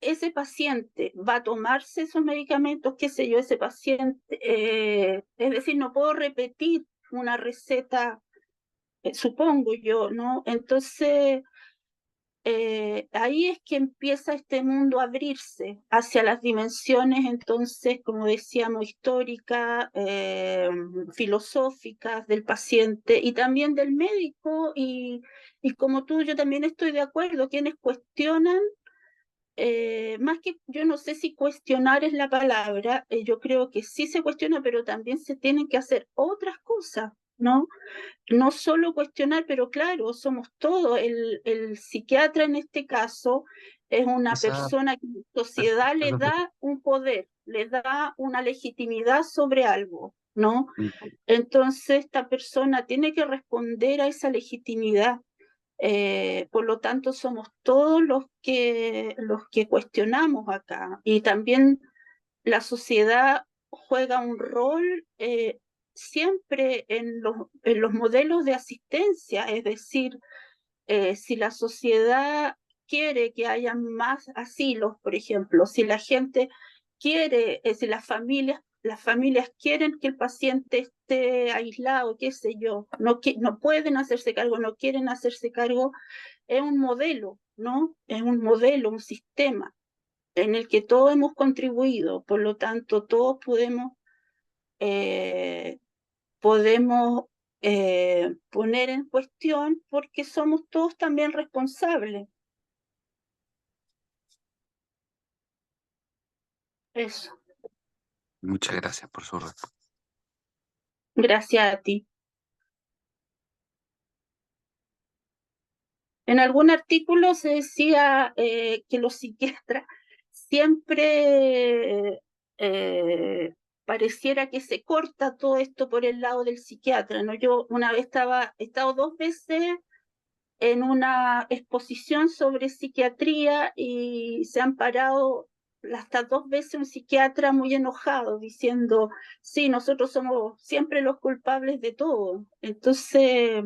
ese paciente. Va a tomarse esos medicamentos, qué sé yo, ese paciente. Es decir, no puedo repetir una receta, supongo yo, ¿no? Entonces ahí es que empieza este mundo a abrirse hacia las dimensiones, entonces, como decíamos, históricas, filosóficas del paciente y también del médico, y como tú, yo también estoy de acuerdo, quienes cuestionan, más que, yo no sé si cuestionar es la palabra, yo creo que sí se cuestiona, pero también se tienen que hacer otras cosas, ¿no? No solo cuestionar, pero claro, somos todos. El psiquiatra en este caso es una Esa, persona que la sociedad le perdón, da un poder, le da una legitimidad sobre algo, ¿no? mm, Entonces esta persona tiene que responder a esa legitimidad. Por lo tanto, somos todos los que cuestionamos acá. Y también la sociedad juega un rol siempre en los modelos de asistencia, es decir, si la sociedad quiere que haya más asilos, por ejemplo, si la gente quiere, si las familias quieren que el paciente esté aislado, qué sé yo, no pueden hacerse cargo, no quieren hacerse cargo, es un modelo, ¿no? Es un modelo, un sistema en el que todos hemos contribuido, por lo tanto, todos eh, podemos poner en cuestión porque somos todos también responsables. Eso, muchas gracias por su respuesta. gracias a ti. En algún artículo se decía que los psiquiatras siempre pareciera que se corta todo esto por el lado del psiquiatra, ¿no? Yo una vez he estado 2 veces en una exposición sobre psiquiatría y se han parado hasta 2 veces un psiquiatra muy enojado diciendo, sí, nosotros somos siempre los culpables de todo. Entonces,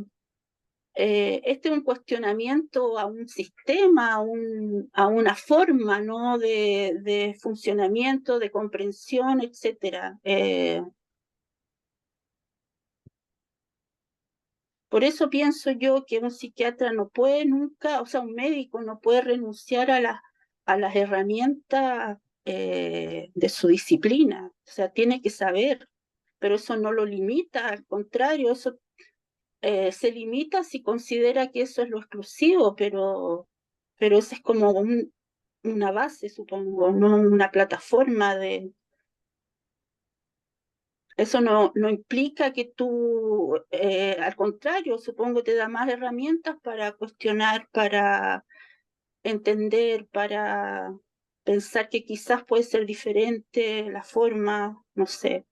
este es un cuestionamiento a un sistema, a una forma, ¿no? de funcionamiento, de comprensión, etcétera. Por eso pienso yo que un psiquiatra no puede nunca, o sea, un médico no puede renunciar a las herramientas de su disciplina. O sea, tiene que saber, pero eso no lo limita, al contrario, eso se limita si considera que eso es lo exclusivo, pero eso es como una base, supongo, no una plataforma de... Eso no implica que tú, al contrario, supongo te da más herramientas para cuestionar, para entender, para pensar que quizás puede ser diferente la forma, no sé.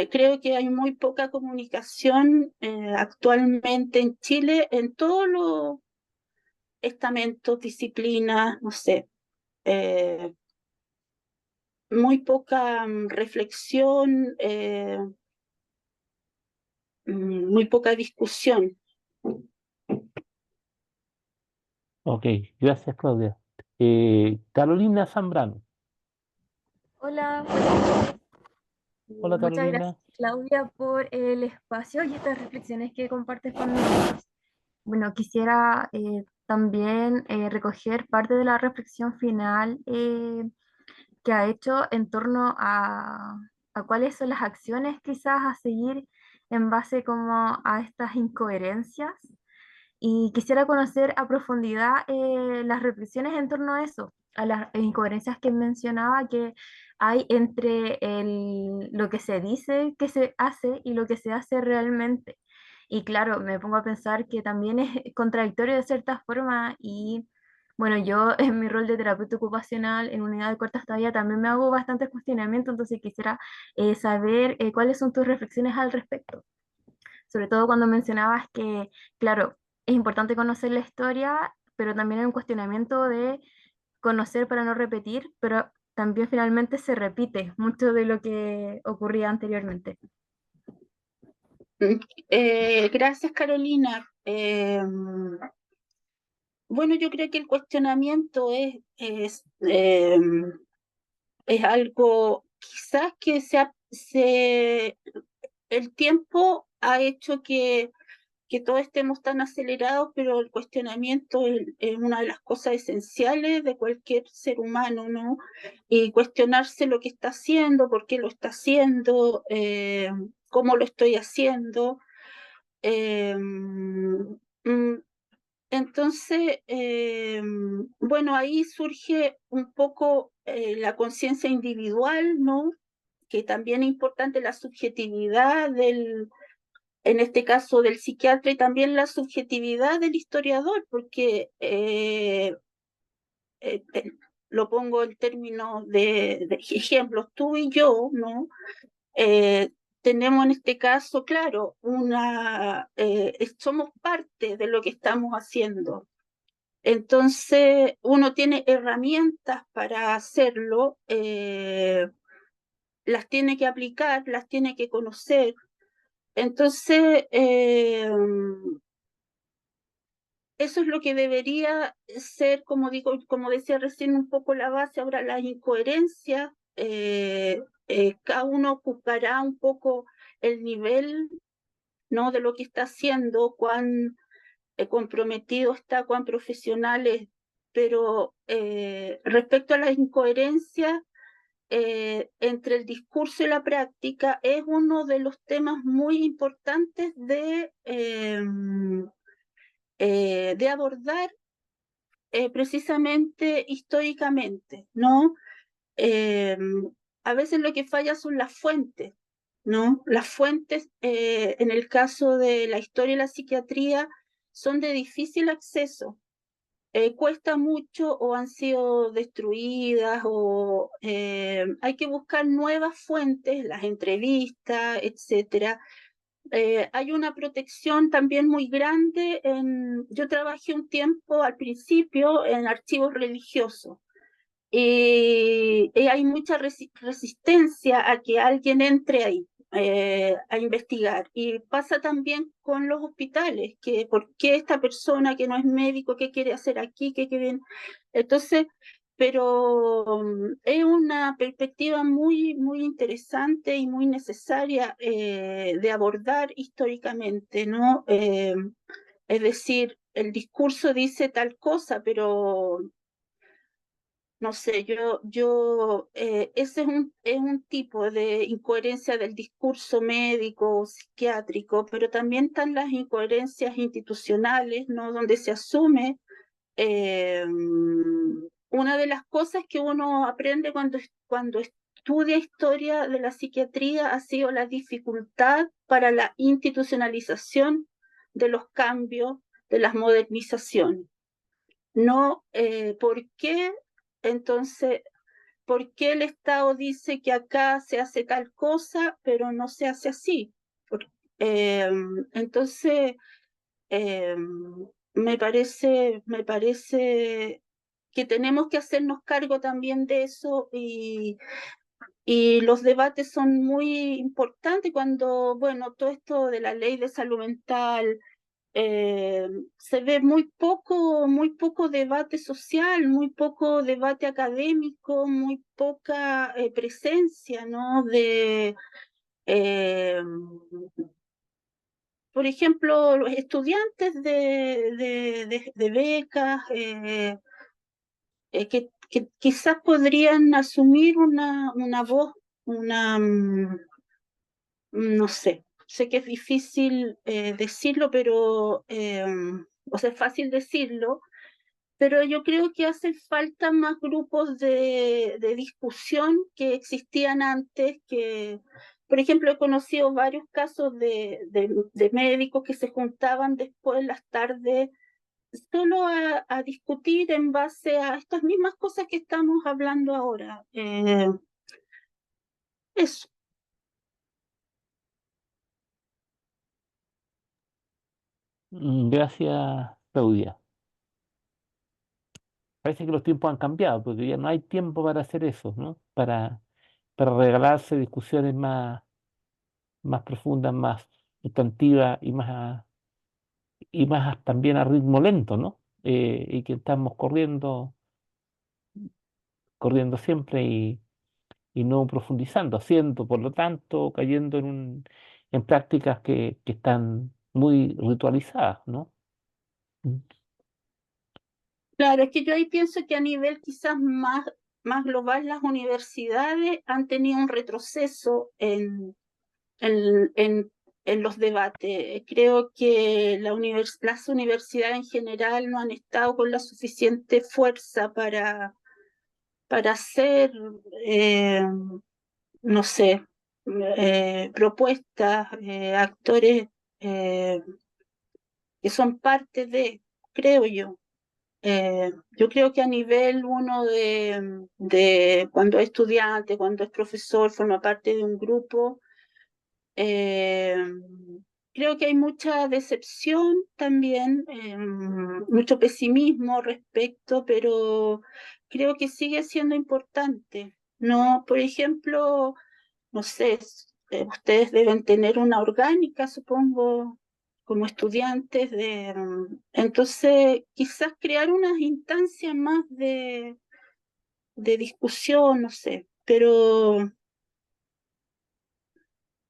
Creo que hay muy poca comunicación actualmente en Chile en todos los estamentos, disciplinas, no sé. Eh, Muy poca reflexión, muy poca discusión. Ok, gracias, Claudia. Carolina Zambrano. Hola, buenas noches. Hola, Muchas Carolina. gracias, Claudia, por el espacio y estas reflexiones que compartes con nosotros. Bueno, quisiera también recoger parte de la reflexión final que ha hecho en torno a cuáles son las acciones quizás a seguir en base como a estas incoherencias y quisiera conocer a profundidad las reflexiones en torno a eso, a las incoherencias que mencionaba que hay entre lo que se dice que se hace y lo que se hace realmente. Y claro, me pongo a pensar que también es contradictorio de cierta forma y bueno, yo en mi rol de terapeuta ocupacional en unidad de corta estadía también me hago bastantes cuestionamientos, entonces quisiera saber cuáles son tus reflexiones al respecto. Sobre todo cuando mencionabas que, claro, es importante conocer la historia, pero también hay un cuestionamiento de conocer para no repetir, pero también finalmente se repite mucho de lo que ocurría anteriormente. Mm, Gracias, Carolina. Bueno, yo creo que el cuestionamiento es algo quizás que el tiempo ha hecho que todos estemos tan acelerados, pero el cuestionamiento es una de las cosas esenciales de cualquier ser humano, ¿no? Y cuestionarse lo que está haciendo, por qué lo está haciendo, cómo lo estoy haciendo. Eh, mm, entonces, bueno, ahí surge un poco la conciencia individual, ¿no? Que también es importante la subjetividad en este caso del psiquiatra y también la subjetividad del historiador, porque eh, eh, lo pongo en términos de ejemplos, tú y yo, ¿no? Eh, Tenemos en este caso, claro, somos parte de lo que estamos haciendo. Entonces, uno tiene herramientas para hacerlo, las tiene que aplicar, las tiene que conocer. Entonces, eso es lo que debería ser, como digo, como decía recién, un poco la base. Ahora, las incoherencias, cada uno ocupará un poco el nivel, ¿no? De lo que está haciendo, cuán comprometido está, cuán profesional es. Pero respecto a las incoherencias entre el discurso y la práctica, es uno de los temas muy importantes de abordar precisamente históricamente, ¿no? Eh, a veces lo que falla son las fuentes, ¿no? Las fuentes, en el caso de la historia y la psiquiatría, son de difícil acceso. Cuesta mucho o han sido destruidas o hay que buscar nuevas fuentes, las entrevistas, etcétera. Hay una protección también muy grande. Yo trabajé un tiempo al principio en archivos religiosos y hay mucha resistencia a que alguien entre ahí a investigar. Y pasa también con los hospitales, que por qué esta persona que no es médico, qué quiere hacer aquí, qué quiere... Entonces, pero es una perspectiva muy, muy interesante y muy necesaria de abordar históricamente, ¿no? Es decir, el discurso dice tal cosa, pero no sé, ese es un tipo de incoherencia del discurso médico o psiquiátrico, pero también están las incoherencias institucionales, ¿no? Donde se asume una de las cosas que uno aprende cuando estudia historia de la psiquiatría ha sido la dificultad para la institucionalización de los cambios, de las modernizaciones. No, ¿por qué? Entonces, ¿por qué el Estado dice que acá se hace tal cosa, pero no se hace así? Eh, entonces, eh, me parece que tenemos que hacernos cargo también de eso y los debates son muy importantes cuando, bueno, todo esto de la ley de salud mental, se ve muy poco debate social, muy poco debate académico, muy poca presencia, ¿no? Eh, por ejemplo, los estudiantes de becas que quizás podrían asumir una voz, una, no sé que es difícil decirlo, pero o sea, es fácil decirlo, pero yo creo que hacen falta más grupos de discusión que existían antes, que, por ejemplo, he conocido varios casos de médicos que se juntaban después en las tardes solo a discutir en base a estas mismas cosas que estamos hablando ahora. Eso. Gracias, Claudia. Parece que los tiempos han cambiado, porque ya no hay tiempo para hacer eso, ¿no? Para regalarse discusiones más profundas, más sustantivas y más también a ritmo lento, ¿no? Y que estamos corriendo siempre y no profundizando, haciendo, por lo tanto, cayendo en prácticas que están muy ritualizadas, ¿no? Mm. Claro, es que yo ahí pienso que a nivel quizás más global las universidades han tenido un retroceso en, en, en los debates. Creo que las universidades en general no han estado con la suficiente fuerza para hacer, no sé, propuestas, actores eh, que son parte creo yo. Yo creo que a nivel uno de cuando es estudiante, cuando es profesor, forma parte de un grupo, eh, creo que hay mucha decepción también, mucho pesimismo respecto, pero creo que sigue siendo importante. No, por ejemplo, no sé, ustedes deben tener una orgánica, supongo, como estudiantes entonces quizás crear unas instancias más de discusión, no sé, pero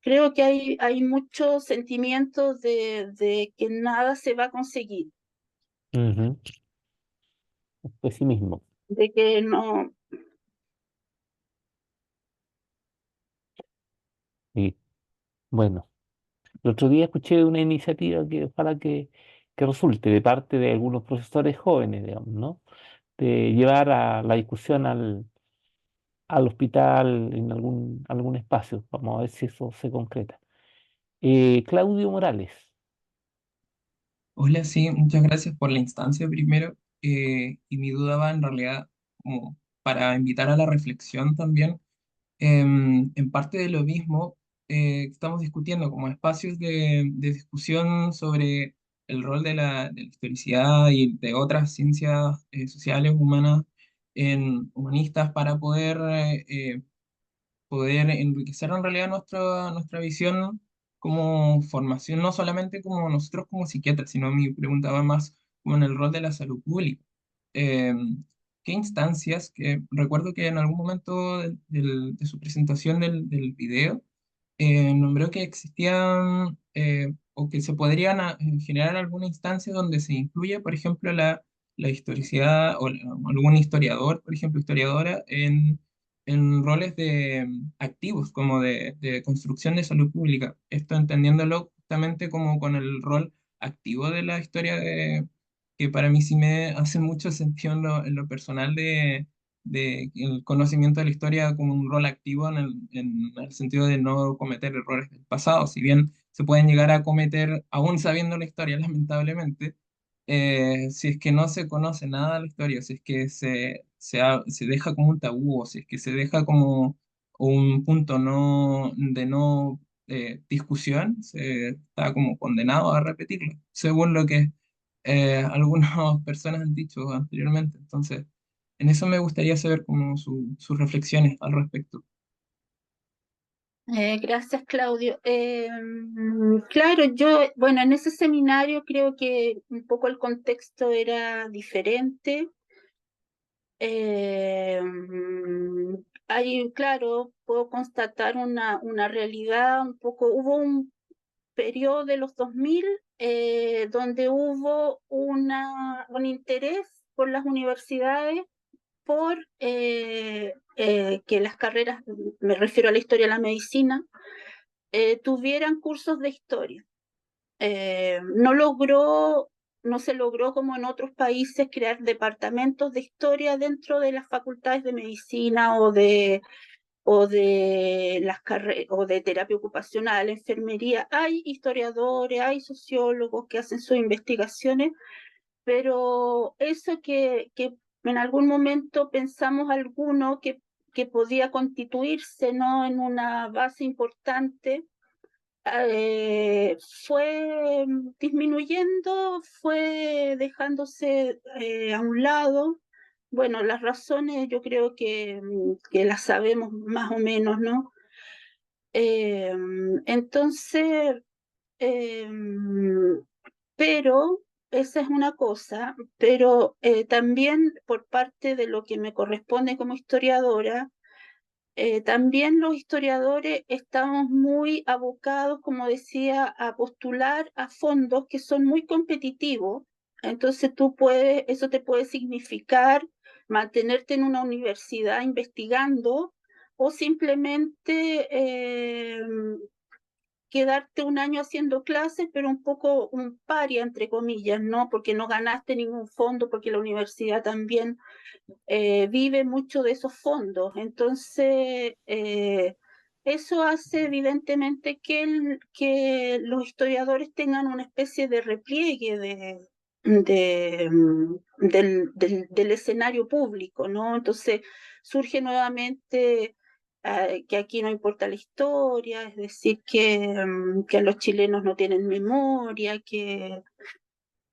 creo que hay muchos sentimientos de que nada se va a conseguir, Ujú. Pesimismo. de que no. Y bueno, el otro día escuché una iniciativa que ojalá que resulte de parte de algunos profesores jóvenes, digamos, ¿no? De llevar a la discusión al hospital en algún espacio. Vamos a ver si eso se concreta. Claudio Morales. Hola, sí, muchas gracias por la instancia primero. Y mi duda va en realidad como para invitar a la reflexión también. En parte de lo mismo, estamos discutiendo como espacios de discusión sobre el rol de la historicidad y de otras ciencias sociales humanas en humanistas para poder enriquecer en realidad nuestra visión como formación, no solamente como nosotros como psiquiatras, sino mi pregunta va más como en el rol de la salud pública. Eh, ¿Qué instancias? Que recuerdo que en algún momento de su presentación del video, nombró que existían o que se podrían generar alguna instancia donde se incluya, por ejemplo, la historicidad o algún historiador, por ejemplo, historiadora, en roles activos, como de construcción de salud pública. Esto entendiéndolo justamente como con el rol activo de la historia, que para mí sí me hace mucho sentido en lo personal de el conocimiento de la historia como un rol activo en el sentido de no cometer errores del pasado. Si bien se pueden llegar a cometer aún sabiendo la historia, lamentablemente, si es que no se conoce nada de la historia, si es que se deja como un tabú, o si es que se deja como un punto de no discusión, se está como condenado a repetirlo, según lo que algunas personas han dicho anteriormente. Entonces, en eso me gustaría saber como sus reflexiones al respecto. Gracias, Claudio. Claro, bueno, en ese seminario creo que un poco el contexto era diferente. Claro, puedo constatar una realidad un poco, hubo un periodo de los 2000 donde hubo un interés por las universidades por que las carreras, me refiero a la historia y a la medicina, tuvieran cursos de historia. No logró no se logró como en otros países crear departamentos de historia dentro de las facultades de medicina o de o de terapia ocupacional, enfermería. Hay historiadores, hay sociólogos que hacen sus investigaciones, pero eso que en algún momento pensamos alguno que podía constituirse, ¿no?, en una base importante, fue disminuyendo, fue dejándose a un lado. Bueno, las razones yo creo que las sabemos más o menos, ¿no? Eh, entonces, eh, pero esa es una cosa, pero también por parte de lo que me corresponde como historiadora, también los historiadores estamos muy abocados, como decía, a postular a fondos que son muy competitivos. Entonces eso te puede significar mantenerte en una universidad investigando o simplemente quedarte un año haciendo clases, pero un poco un paria, entre comillas, ¿no? Porque no ganaste ningún fondo, porque la universidad también vive mucho de esos fondos. Entonces, eso hace evidentemente que los historiadores tengan una especie de repliegue del escenario público, ¿no? Entonces, surge nuevamente que aquí no importa la historia, es decir, que los chilenos no tienen memoria, que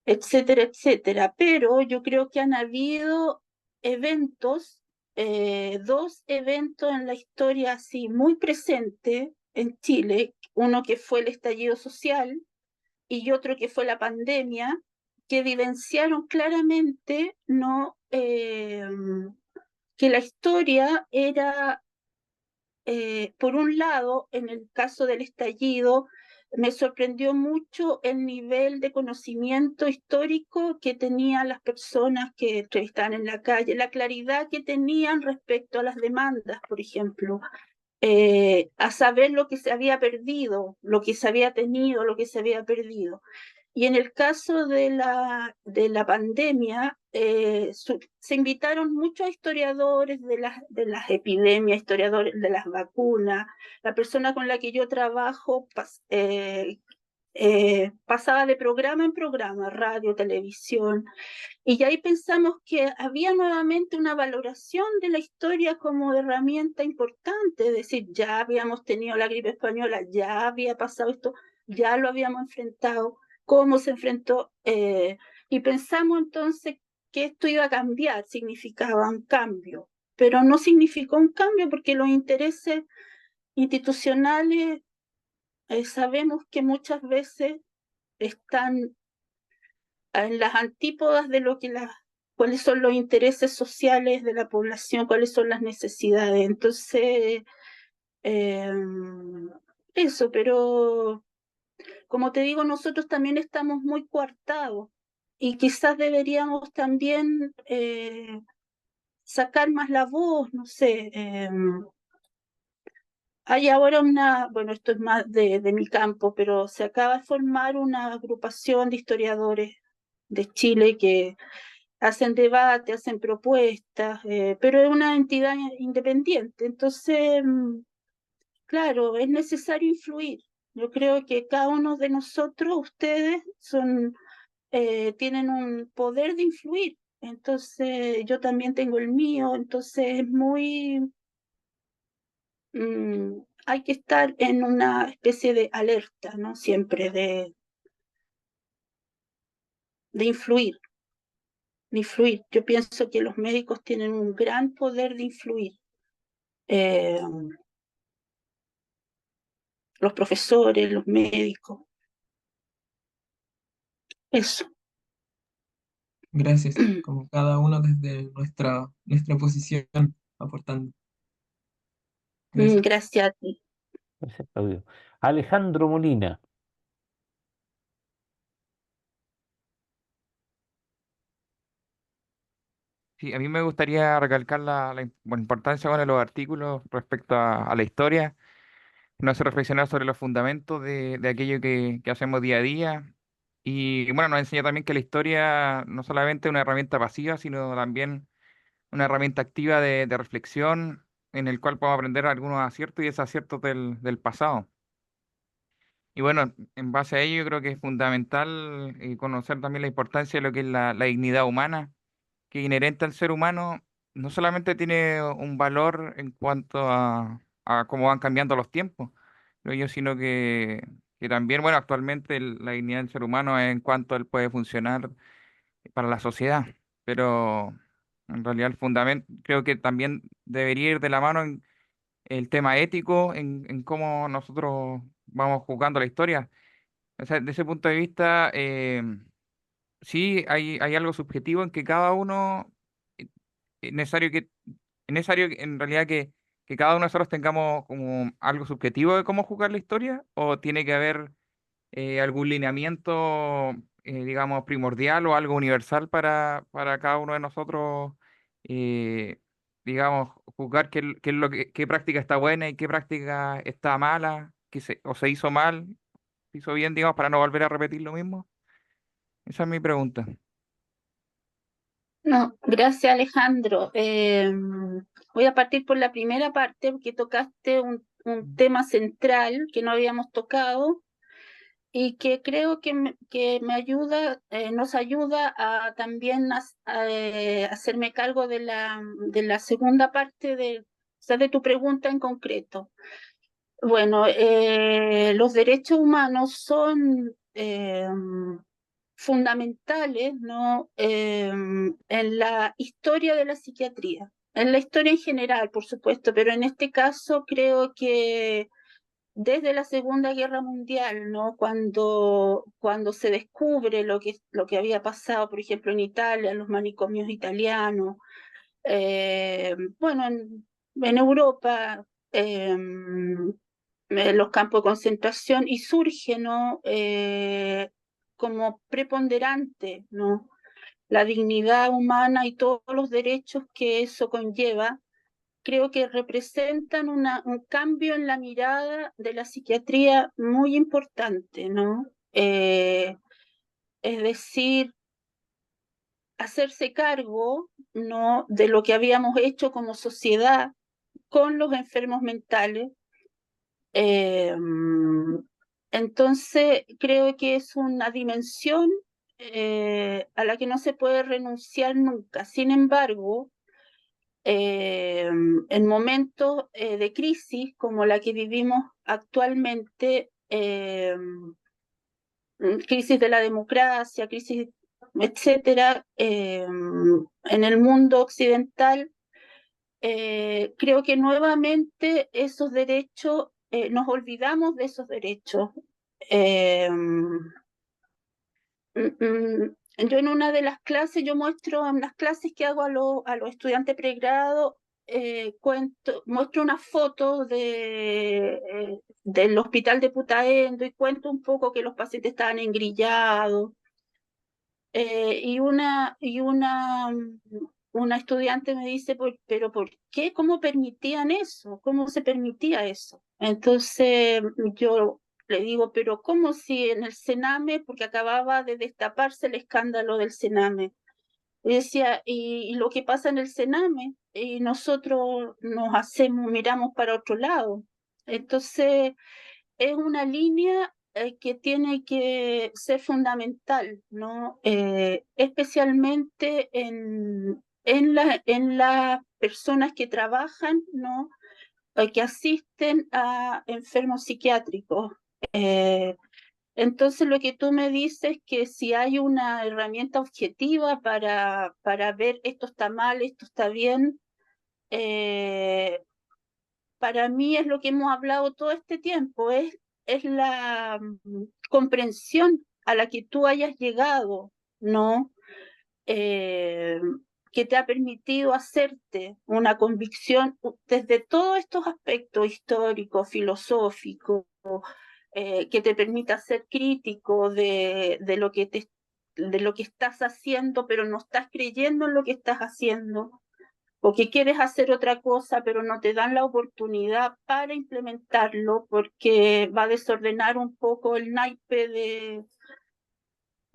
etcétera, etcétera. Pero yo creo que han habido eventos, dos eventos en la historia así muy presentes en Chile, uno que fue el estallido social y otro que fue la pandemia, que evidenciaron claramente, ¿no?, que la historia era, por un lado, en el caso del estallido, me sorprendió mucho el nivel de conocimiento histórico que tenían las personas que entrevistaban en la calle, la claridad que tenían respecto a las demandas, por ejemplo, a saber lo que se había perdido, lo que se había tenido, lo que se había perdido. Y en el caso de la pandemia, se invitaron muchos historiadores de las epidemias, historiadores de las vacunas. La persona con la que yo trabajo pasaba de programa en programa, radio, televisión, y ahí pensamos que había nuevamente una valoración de la historia como herramienta importante, es decir, ya habíamos tenido la gripe española, ya había pasado esto, ya lo habíamos enfrentado, cómo se enfrentó, y pensamos entonces que esto iba a cambiar, significaba un cambio, pero no significó un cambio porque los intereses institucionales sabemos que muchas veces están en las antípodas de lo que cuáles son los intereses sociales de la población, cuáles son las necesidades. Entonces, eh, eso, pero como te digo, nosotros también estamos muy coartados y quizás deberíamos también sacar más la voz, no sé. Hay ahora bueno, esto es más de mi campo, pero se acaba de formar una agrupación de historiadores de Chile que hacen debate, hacen propuestas, pero es una entidad independiente. Entonces, claro, es necesario influir. Yo creo que cada uno de nosotros, ustedes, tienen un poder de influir. Entonces, yo también tengo el mío. Entonces, hay que estar en una especie de alerta, ¿no? Siempre de influir, de influir. Yo pienso que los médicos tienen un gran poder de influir. Eh, los profesores, los médicos, eso. Gracias, como cada uno desde nuestra posición aportando. Gracias. Gracias a ti. Gracias, Claudio. Alejandro Molina. Sí, a mí me gustaría recalcar la importancia de los artículos respecto a la historia, nos hace reflexionar sobre los fundamentos de aquello que hacemos día a día Y bueno, nos enseña también que la historia no solamente es una herramienta pasiva, sino también una herramienta activa de reflexión en el cual podemos aprender algunos aciertos y desaciertos del pasado. Y bueno, en base a ello yo creo que es fundamental conocer también la importancia de lo que es la dignidad humana, que inherente al ser humano no solamente tiene un valor en cuanto a cómo van cambiando los tiempos, creo yo, sino que también, bueno, actualmente la dignidad del ser humano es en cuanto él puede funcionar para la sociedad, pero en realidad el fundamento creo que también debería ir de la mano en el tema ético, en cómo nosotros vamos juzgando la historia. O sea, desde ese punto de vista, sí hay algo subjetivo en que cada uno, eh, es necesario en realidad que cada uno de nosotros tengamos como algo subjetivo de cómo juzgar la historia, o tiene que haber algún lineamiento, digamos, primordial o algo universal para cada uno de nosotros, eh, digamos, juzgar qué es qué práctica está buena y qué práctica está mala, o se hizo mal, se hizo bien, digamos, para no volver a repetir lo mismo. Esa es mi pregunta. No, gracias Alejandro. Voy a partir por la primera parte porque tocaste un tema central que no habíamos tocado y que creo que me ayuda, nos ayuda a también hacerme cargo de la segunda parte o sea, de tu pregunta en concreto. Bueno, los derechos humanos son fundamentales, ¿no? En la historia de la psiquiatría, en la historia en general, por supuesto, pero en este caso creo que desde la Segunda Guerra Mundial, ¿no? Cuando se descubre lo que había pasado, por ejemplo, en Italia, en los manicomios italianos, bueno, en Europa, en los campos de concentración, y surge, ¿no? Como preponderante, ¿no? La dignidad humana y todos los derechos que eso conlleva, creo que representan un cambio en la mirada de la psiquiatría muy importante, ¿no? Es decir, hacerse cargo, ¿no? De lo que habíamos hecho como sociedad con los enfermos mentales. Entonces, creo que es una dimensión a la que no se puede renunciar nunca. Sin embargo, en momentos de crisis como la que vivimos actualmente, crisis de la democracia, crisis, etcétera, en el mundo occidental, creo que nuevamente esos derechos, nos olvidamos de esos derechos. Yo en una de las clases, yo muestro en las clases que hago a los estudiantes pregrado, muestro una foto del hospital de Putaendo y cuento un poco que los pacientes estaban engrillados. Una estudiante me dice, pero ¿por qué? ¿Cómo permitían eso? ¿Cómo se permitía eso? Entonces yo le digo, pero ¿cómo si en el Sename, porque acababa de destaparse el escándalo del Sename? Y decía, y lo que pasa en el Sename, y nosotros miramos para otro lado. Entonces, es una línea que tiene que ser fundamental, ¿no? Especialmente en las personas que trabajan, ¿no? Que asisten a enfermos psiquiátricos. Eh, entonces, lo que tú me dices es que si hay una herramienta objetiva para ver esto está mal, esto está bien, eh, para mí es lo que hemos hablado todo este tiempo, es la comprensión a la que tú hayas llegado, ¿no? Eh, que te ha permitido hacerte una convicción desde todos estos aspectos históricos, filosóficos, que te permita ser crítico de lo que estás haciendo, pero no estás creyendo en lo que estás haciendo, o que quieres hacer otra cosa, pero no te dan la oportunidad para implementarlo porque va a desordenar un poco el naipe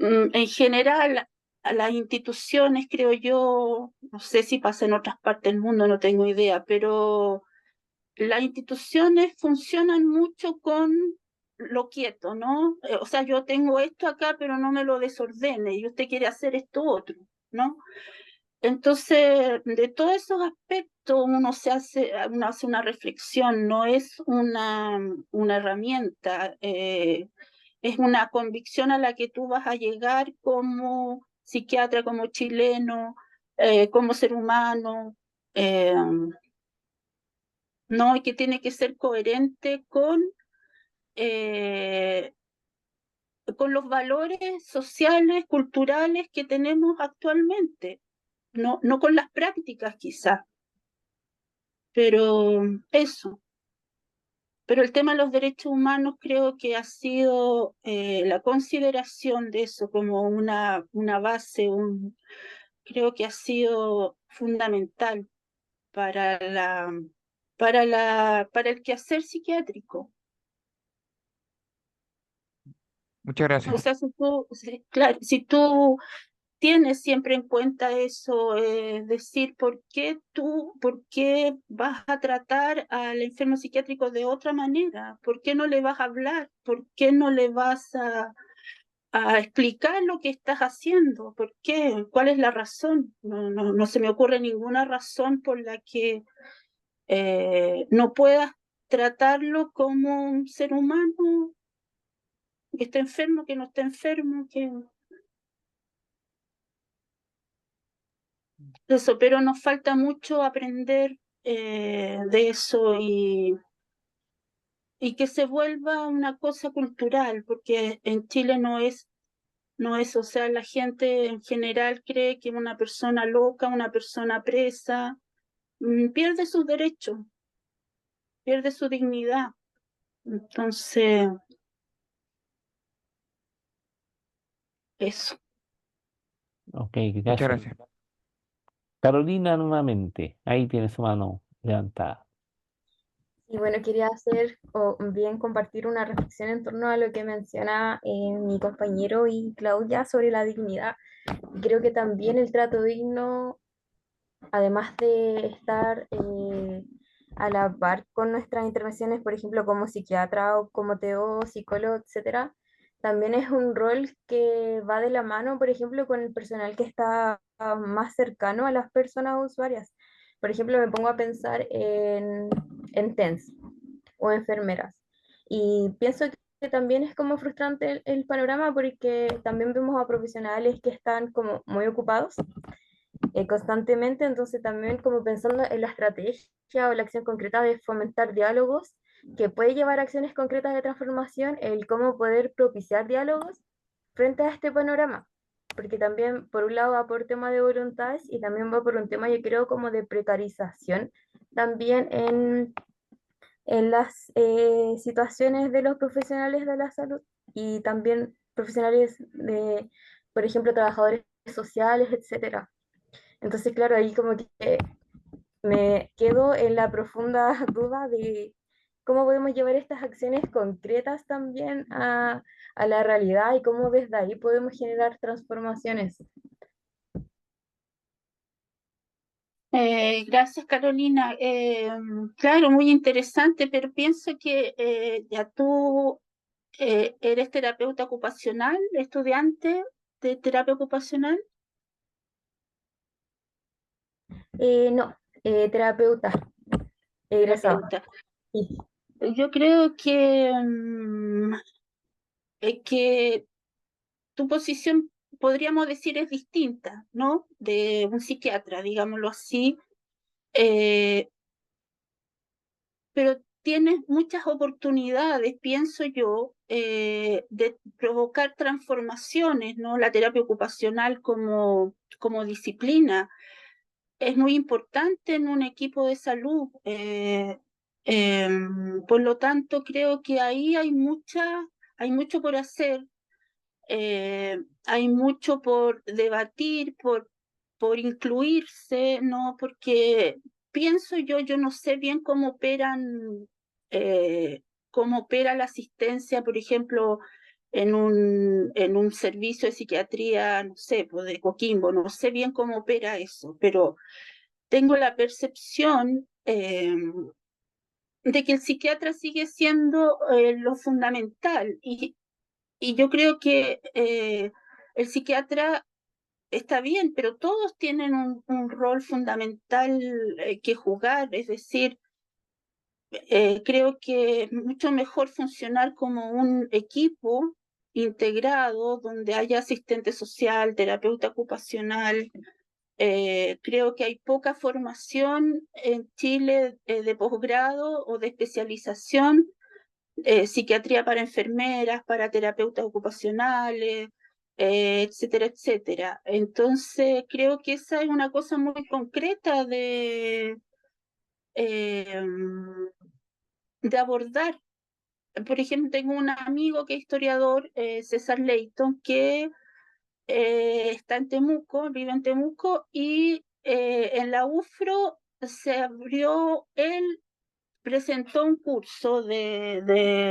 En general, a las instituciones, creo yo, no sé si pasa en otras partes del mundo, no tengo idea, pero las instituciones funcionan mucho con lo quieto, ¿no? O sea, yo tengo esto acá, pero no me lo desordene, y usted quiere hacer esto otro, ¿no? Entonces, de todos esos aspectos uno hace una reflexión, no es una herramienta, es una convicción a la que tú vas a llegar como psiquiatra, como chileno, como ser humano, eh, no, y que tiene que ser coherente eh, con los valores sociales, culturales que tenemos actualmente, no con las prácticas quizás, pero eso. Pero el tema de los derechos humanos creo que ha sido la consideración de eso como una base, creo que ha sido fundamental para para el quehacer psiquiátrico. Muchas gracias. O sea, claro, si tú tienes siempre en cuenta eso, decir por qué vas a tratar al enfermo psiquiátrico de otra manera, por qué no le vas a hablar, por qué no le vas a explicar lo que estás haciendo, por qué, cuál es la razón. No se me ocurre ninguna razón por la que no puedas tratarlo como un ser humano que está enfermo, que no está enfermo, que eso, pero nos falta mucho aprender de eso y que se vuelva una cosa cultural, porque en Chile no es, o sea, la gente en general cree que una persona loca, una persona presa, pierde sus derechos, pierde su dignidad. Entonces, eso. Ok, Muchas gracias. gracias. Carolina, nuevamente, ahí tiene su mano levantada. Y bueno, quería hacer o bien compartir una reflexión en torno a lo que menciona mi compañero y Claudia sobre la dignidad. Creo que también el trato digno, además de estar a la par con nuestras intervenciones, por ejemplo, como psiquiatra o como TO, psicólogo, etcétera, también es un rol que va de la mano, por ejemplo, con el personal que está más cercano a las personas usuarias. Por ejemplo, me pongo a pensar en TENS o enfermeras. Y pienso que también es como frustrante el panorama porque también vemos a profesionales que están como muy ocupados constantemente, entonces también como pensando en la estrategia o la acción concreta de fomentar diálogos, que puede llevar a acciones concretas de transformación, el cómo poder propiciar diálogos frente a este panorama, porque también por un lado va por tema de voluntades y también va por un tema, yo creo, como de precarización también en las situaciones de los profesionales de la salud y también profesionales de, por ejemplo, trabajadores sociales, etcétera. Entonces, claro, ahí como que me quedo en la profunda duda de cómo podemos llevar estas acciones concretas también a la realidad y cómo desde ahí podemos generar transformaciones. Gracias, Carolina. Claro, muy interesante, pero pienso que ya tú eres terapeuta ocupacional, estudiante de terapia ocupacional. No, terapeuta, egresado. Terapeuta. Sí. Yo creo que tu posición, podríamos decir, es distinta, ¿no? De un psiquiatra, digámoslo así, eh, pero tienes muchas oportunidades, pienso yo, de provocar transformaciones, ¿no? La terapia ocupacional como disciplina es muy importante en un equipo de salud. Por lo tanto, creo que ahí hay mucho por hacer, hay mucho por debatir, por incluirse, ¿no? Porque pienso yo no sé bien eh, cómo opera la asistencia, por ejemplo, en un servicio de psiquiatría, no sé, pues de Coquimbo, no sé bien cómo opera eso, pero tengo la percepción de que el psiquiatra sigue siendo lo fundamental y yo creo que el psiquiatra está bien, pero todos tienen un rol fundamental que jugar, es decir, creo que es mucho mejor funcionar como un equipo integrado donde haya asistente social, terapeuta ocupacional. Creo que hay poca formación en Chile de posgrado o de especialización, psiquiatría para enfermeras, para terapeutas ocupacionales, etcétera, etcétera. Entonces, creo que esa es una cosa muy concreta eh, de abordar. Por ejemplo, tengo un amigo que es historiador, César Leighton, que está en Temuco, vive en Temuco, y en la UFRO se abrió, él presentó un curso de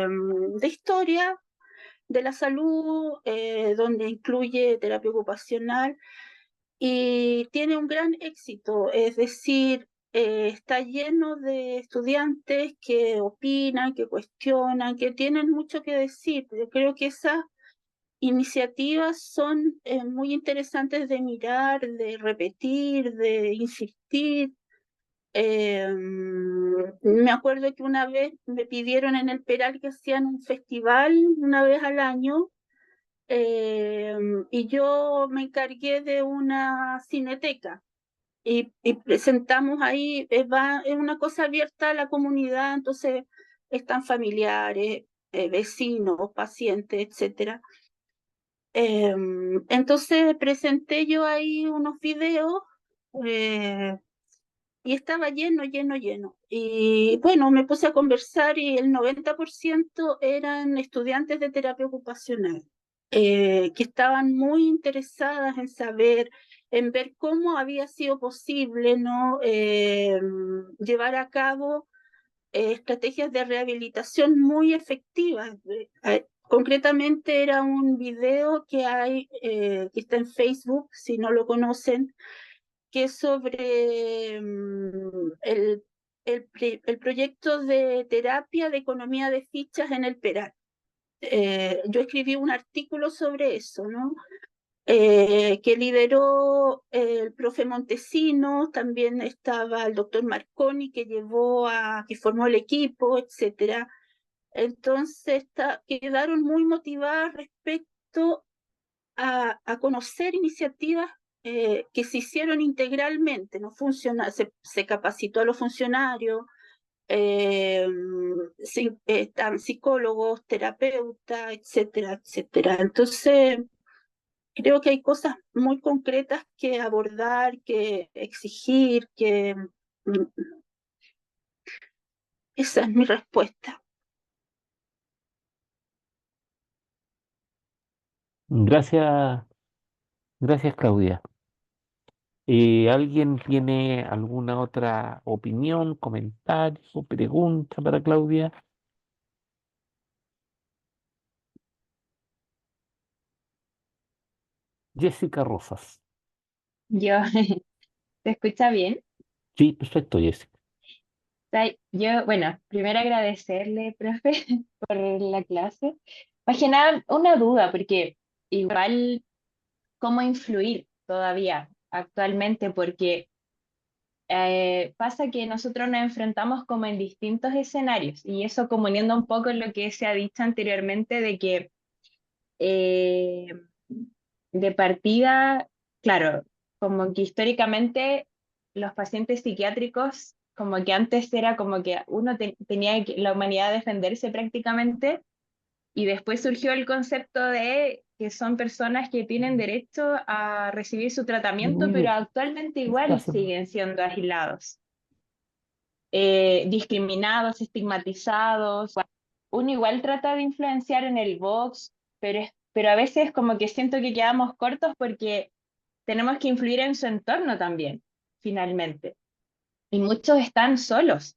historia de la salud, donde incluye terapia ocupacional, y tiene un gran éxito, es decir, está lleno de estudiantes que opinan, que cuestionan, que tienen mucho que decir. Yo creo que esas iniciativas son muy interesantes de mirar, de repetir, de insistir. Me acuerdo que una vez me pidieron en el Peral que hacían un festival una vez al año, y yo me encargué de una cineteca y presentamos ahí, es una cosa abierta a la comunidad, entonces están familiares, vecinos, pacientes, etcétera. Entonces presenté yo ahí unos videos eh, y estaba lleno, lleno, lleno. Y bueno, me puse a conversar y el 90% eran estudiantes de terapia ocupacional, que estaban muy interesadas en saber, en ver cómo había sido posible, ¿no? Llevar a cabo estrategias de rehabilitación muy efectivas. Concretamente era un video que hay, que está en Facebook, si no lo conocen, que es sobre el proyecto de terapia de economía de fichas en el Peral. Yo escribí un artículo sobre eso, ¿no? Que lideró el profe Montesinos, también estaba el doctor Marconi, que que formó el equipo, etcétera. Entonces quedaron muy motivadas respecto a conocer iniciativas que se hicieron integralmente, no se capacitó a los funcionarios, están psicólogos, terapeutas, etcétera, etcétera. Entonces, creo que hay cosas muy concretas que abordar, que exigir, mm, esa es mi respuesta. Gracias, gracias Claudia. ¿Alguien tiene alguna otra opinión, comentario o pregunta para Claudia? Jessica Rosas. Yo, ¿se escucha bien? Sí, perfecto, Jessica. Yo, bueno, primero agradecerle, profe, por la clase. Más que nada, una duda, porque igual, ¿cómo influir todavía actualmente? Porque pasa que nosotros nos enfrentamos como en distintos escenarios, y eso como uniendo un poco lo que se ha dicho anteriormente de que eh, de partida, claro, como que históricamente los pacientes psiquiátricos, como que antes era como que uno tenía la humanidad a defenderse prácticamente, y después surgió el concepto de que son personas que tienen derecho a recibir su tratamiento, pero Mire, actualmente igual gracias. siguen siendo aislados, discriminados, estigmatizados. Uno igual trata de influenciar en el box, pero a veces como que siento que quedamos cortos porque tenemos que influir en su entorno también, finalmente. Y muchos están solos,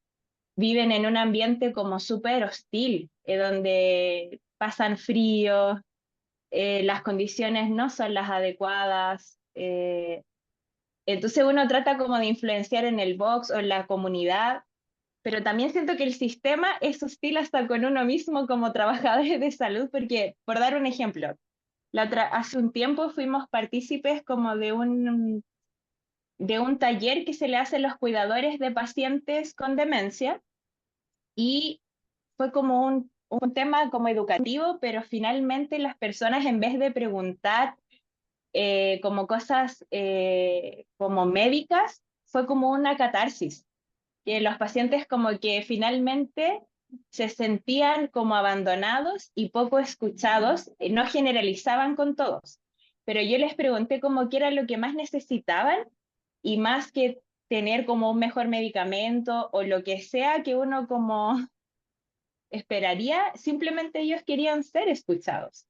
viven en un ambiente como súper hostil, donde pasan frío, las condiciones no son las adecuadas. Entonces uno trata como de influenciar en el box o en la comunidad, pero también siento que el sistema es hostil hasta con uno mismo como trabajadores de salud, porque, por dar un ejemplo, hace un tiempo fuimos partícipes como de un taller que se le hace a los cuidadores de pacientes con demencia, y fue como un tema como educativo, pero finalmente las personas, en vez de preguntar como cosas como médicas, fue como una catarsis, que los pacientes como que finalmente se sentían como abandonados y poco escuchados, no generalizaban con todos, pero yo les pregunté como qué era lo que más necesitaban, y más que tener como un mejor medicamento o lo que sea que uno como esperaría, simplemente ellos querían ser escuchados.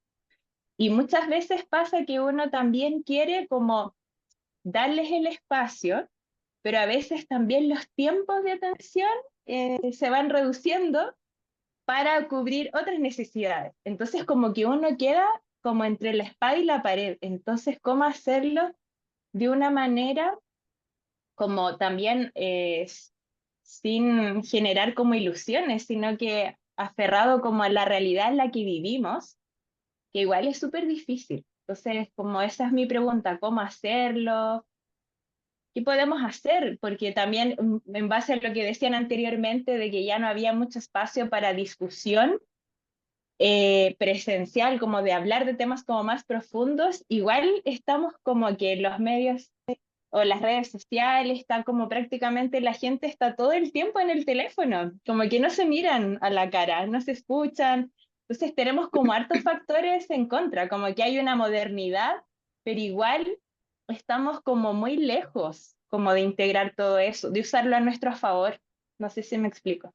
Y muchas veces pasa que uno también quiere como darles el espacio, pero a veces también los tiempos de atención se van reduciendo para cubrir otras necesidades. Entonces como que uno queda como entre la espada y la pared. Entonces, ¿cómo hacerlo de una manera como también sin generar como ilusiones, sino que aferrado como a la realidad en la que vivimos, que igual es súper difícil? Entonces, como esa es mi pregunta, ¿cómo hacerlo? ¿Qué podemos hacer? Porque también en base a lo que decían anteriormente de que ya no había mucho espacio para discusión presencial, como de hablar de temas como más profundos, igual estamos como que los medios o las redes sociales, está como prácticamente la gente está todo el tiempo en el teléfono, como que no se miran a la cara, no se escuchan. Entonces tenemos como hartos factores en contra, como que hay una modernidad, pero igual estamos como muy lejos como de integrar todo eso, de usarlo a nuestro favor. No sé si me explico.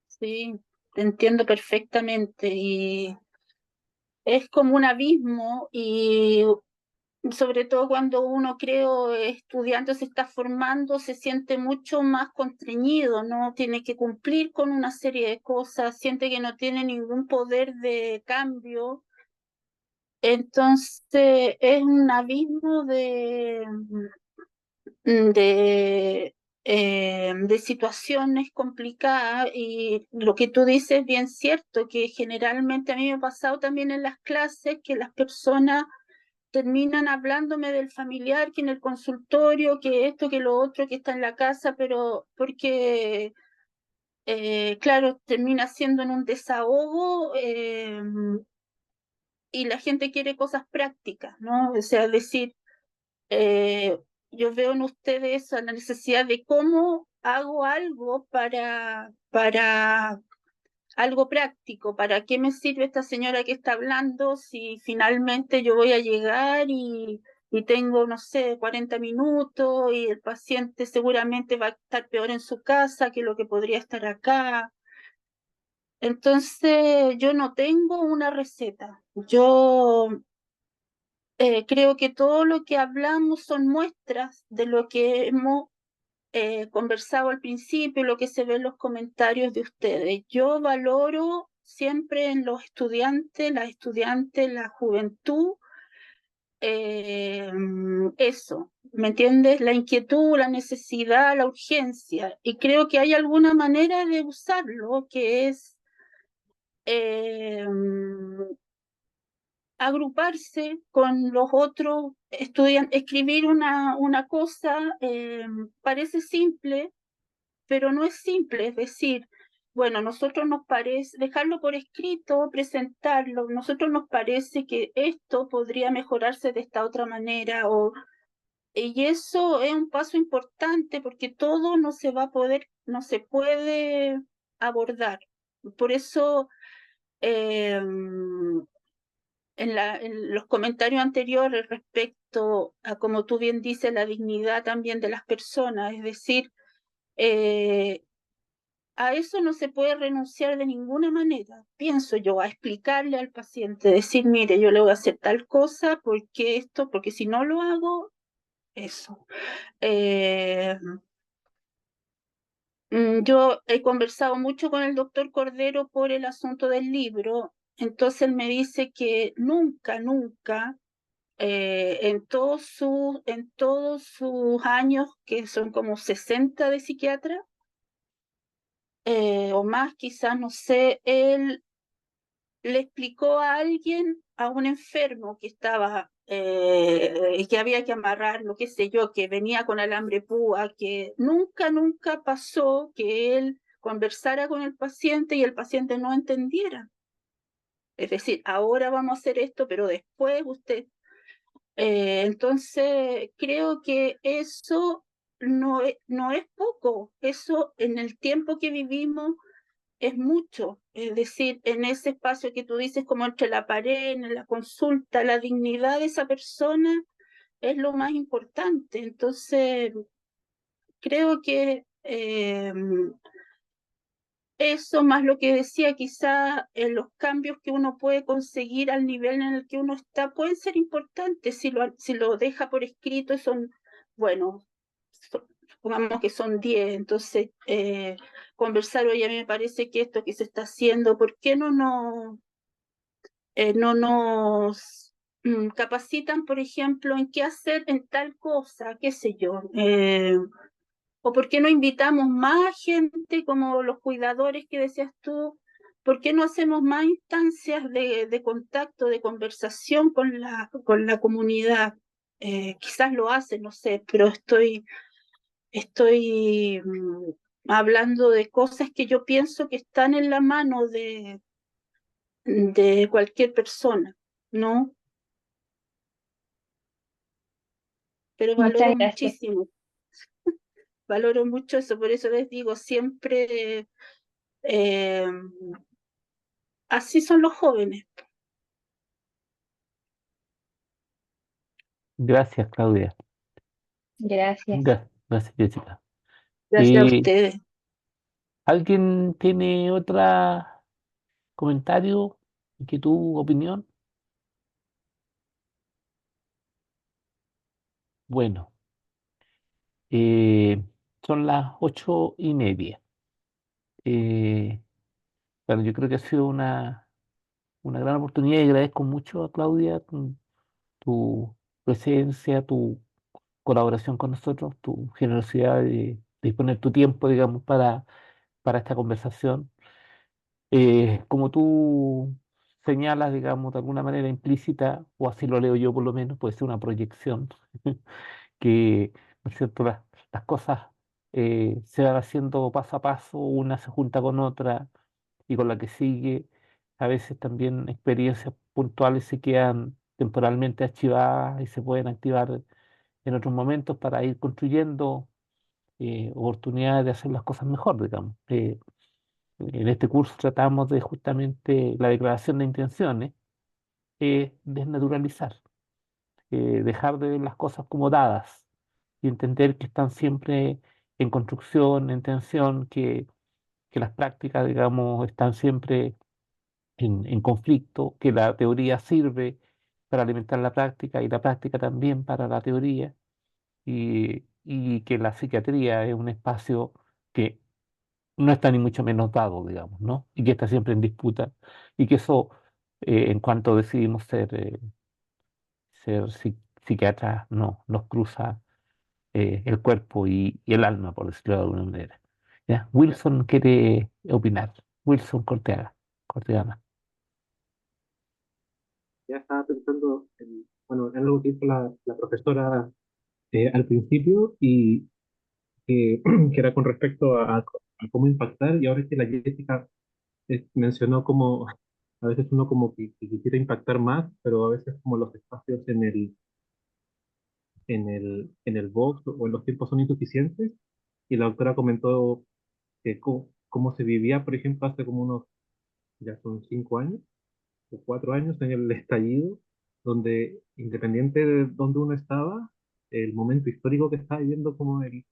Sí, te entiendo perfectamente y es como un abismo y sobre todo cuando uno, creo, estudiante se está formando, se siente mucho más constreñido, ¿no? Tiene que cumplir con una serie de cosas, siente que no tiene ningún poder de cambio. Entonces es un abismo de, de situaciones complicadas, y lo que tú dices es bien cierto, que generalmente a mí me ha pasado también en las clases que las personas terminan hablándome del familiar, que en el consultorio, que esto, que lo otro, que está en la casa, pero porque, claro, termina siendo en un desahogo, y la gente quiere cosas prácticas, ¿no? O sea, decir, eh, yo veo en ustedes esa, la necesidad de cómo hago algo para algo práctico. ¿Para qué me sirve esta señora que está hablando si finalmente yo voy a llegar y tengo, no sé, 40 minutos y el paciente seguramente va a estar peor en su casa que lo que podría estar acá? Entonces, yo no tengo una receta. Yo creo que todo lo que hablamos son muestras de lo que hemos conversado al principio, lo que se ve en los comentarios de ustedes. Yo valoro siempre en los estudiantes, la juventud, eso, ¿me entiendes? La inquietud, la necesidad, la urgencia. Y creo que hay alguna manera de usarlo, que es agruparse con los otros estudiantes, escribir una cosa, parece simple, pero no es simple. Es decir, bueno, nosotros nos parece, dejarlo por escrito, presentarlo, nosotros nos parece que esto podría mejorarse de esta otra manera, y eso es un paso importante porque todo no se va a poder, no se puede abordar. Por eso, en los comentarios anteriores respecto a, como tú bien dices, la dignidad también de las personas, es decir, a eso no se puede renunciar de ninguna manera, pienso yo, a explicarle al paciente, decir, mire, yo le voy a hacer tal cosa, porque esto, porque si no lo hago, eso. Eh, yo he conversado mucho con el doctor Cordero por el asunto del libro, Entonces él me dice que nunca, nunca, en todos sus años, que son como 60 de psiquiatra, o más quizás, no sé, él le explicó a alguien, a un enfermo que estaba, que había que amarrarlo, qué sé yo, que venía con alambre púa, que nunca, nunca pasó que él conversara con el paciente y el paciente no entendiera. Es decir, ahora vamos a hacer esto, pero después usted. Entonces, creo que eso no es poco, eso en el tiempo que vivimos es mucho. Es decir, en ese espacio que tú dices, como entre la pared, en la consulta, la dignidad de esa persona es lo más importante. Entonces, creo que eso más lo que decía, quizá los cambios que uno puede conseguir al nivel en el que uno está pueden ser importantes si lo deja por escrito, son, bueno, supongamos que son 10, entonces conversar, oye, a mí me parece que esto que se está haciendo, ¿por qué no nos capacitan, por ejemplo, en qué hacer en tal cosa, qué sé yo? ¿O por qué no invitamos más gente como los cuidadores que decías tú? ¿Por qué no hacemos más instancias de contacto, de conversación con la comunidad? Quizás lo hacen, no sé, pero estoy hablando de cosas que yo pienso que están en la mano de cualquier persona, ¿no? Pero Muchas gracias. valoro mucho eso, por eso les digo, siempre eh, así son los jóvenes. Gracias, Claudia. Gracias. Gracias, Jessica. Gracias a ustedes. ¿Alguien tiene otro comentario, inquietud, opinión? Bueno, eh, son las 8:30. Eh, bueno, yo creo que ha sido una gran oportunidad y agradezco mucho a Claudia tu presencia, tu colaboración con nosotros, tu generosidad de disponer tu tiempo, digamos, para esta conversación. Como tú señalas, digamos, de alguna manera implícita, o así lo leo yo por lo menos, puede ser una proyección, que, ¿no es cierto?, las cosas se van haciendo paso a paso, una se junta con otra y con la que sigue. A veces también experiencias puntuales se quedan temporalmente archivadas y se pueden activar en otros momentos para ir construyendo oportunidades de hacer las cosas mejor, digamos. En este curso tratamos de justamente la declaración de intenciones, desnaturalizar, dejar de ver las cosas como dadas y entender que están siempre en construcción, en tensión, que las prácticas, digamos, están siempre en conflicto, que la teoría sirve para alimentar la práctica y la práctica también para la teoría, y que la psiquiatría es un espacio que no está ni mucho menos dado, digamos, ¿no? Y que está siempre en disputa, y que eso, en cuanto decidimos ser psiquiatras, no, nos cruza el cuerpo y el alma, por decirlo de alguna manera. ¿Ya? Wilson quiere opinar. Wilson Corteana. Ya estaba pensando bueno, en algo que hizo la profesora al principio y que era con respecto a cómo impactar, y ahora que la Jessica mencionó como a veces uno como que quisiera impactar más, pero a veces como los espacios en el box o en los tiempos son insuficientes, y la doctora comentó que cómo se vivía, por ejemplo, hace como unos, ya son 5 años o 4 años en el estallido, donde independiente de dónde uno estaba, el momento histórico que estaba viviendo como el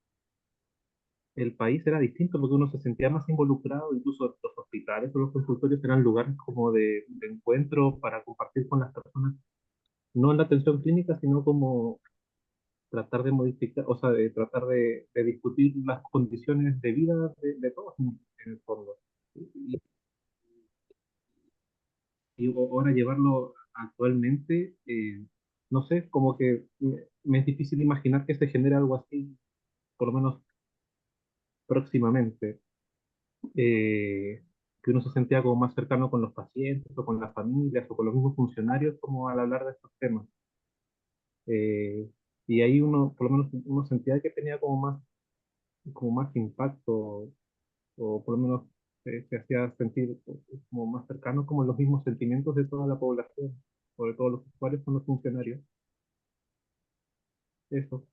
país era distinto porque uno se sentía más involucrado, incluso los hospitales o los consultorios eran lugares como de encuentro para compartir con las personas, no en la atención clínica, sino como tratar de modificar, o sea, de tratar de discutir las condiciones de vida de todos en el fondo. Y ahora llevarlo actualmente, no sé, como que me es difícil imaginar que se genere algo así, por lo menos próximamente. Que uno se sentía como más cercano con los pacientes o con las familias o con los mismos funcionarios como al hablar de estos temas. Eh, y ahí uno, por lo menos uno sentía que tenía como más impacto o por lo menos se hacía sentir como más cercano como los mismos sentimientos de toda la población, sobre todo los usuarios con los funcionarios. Eso.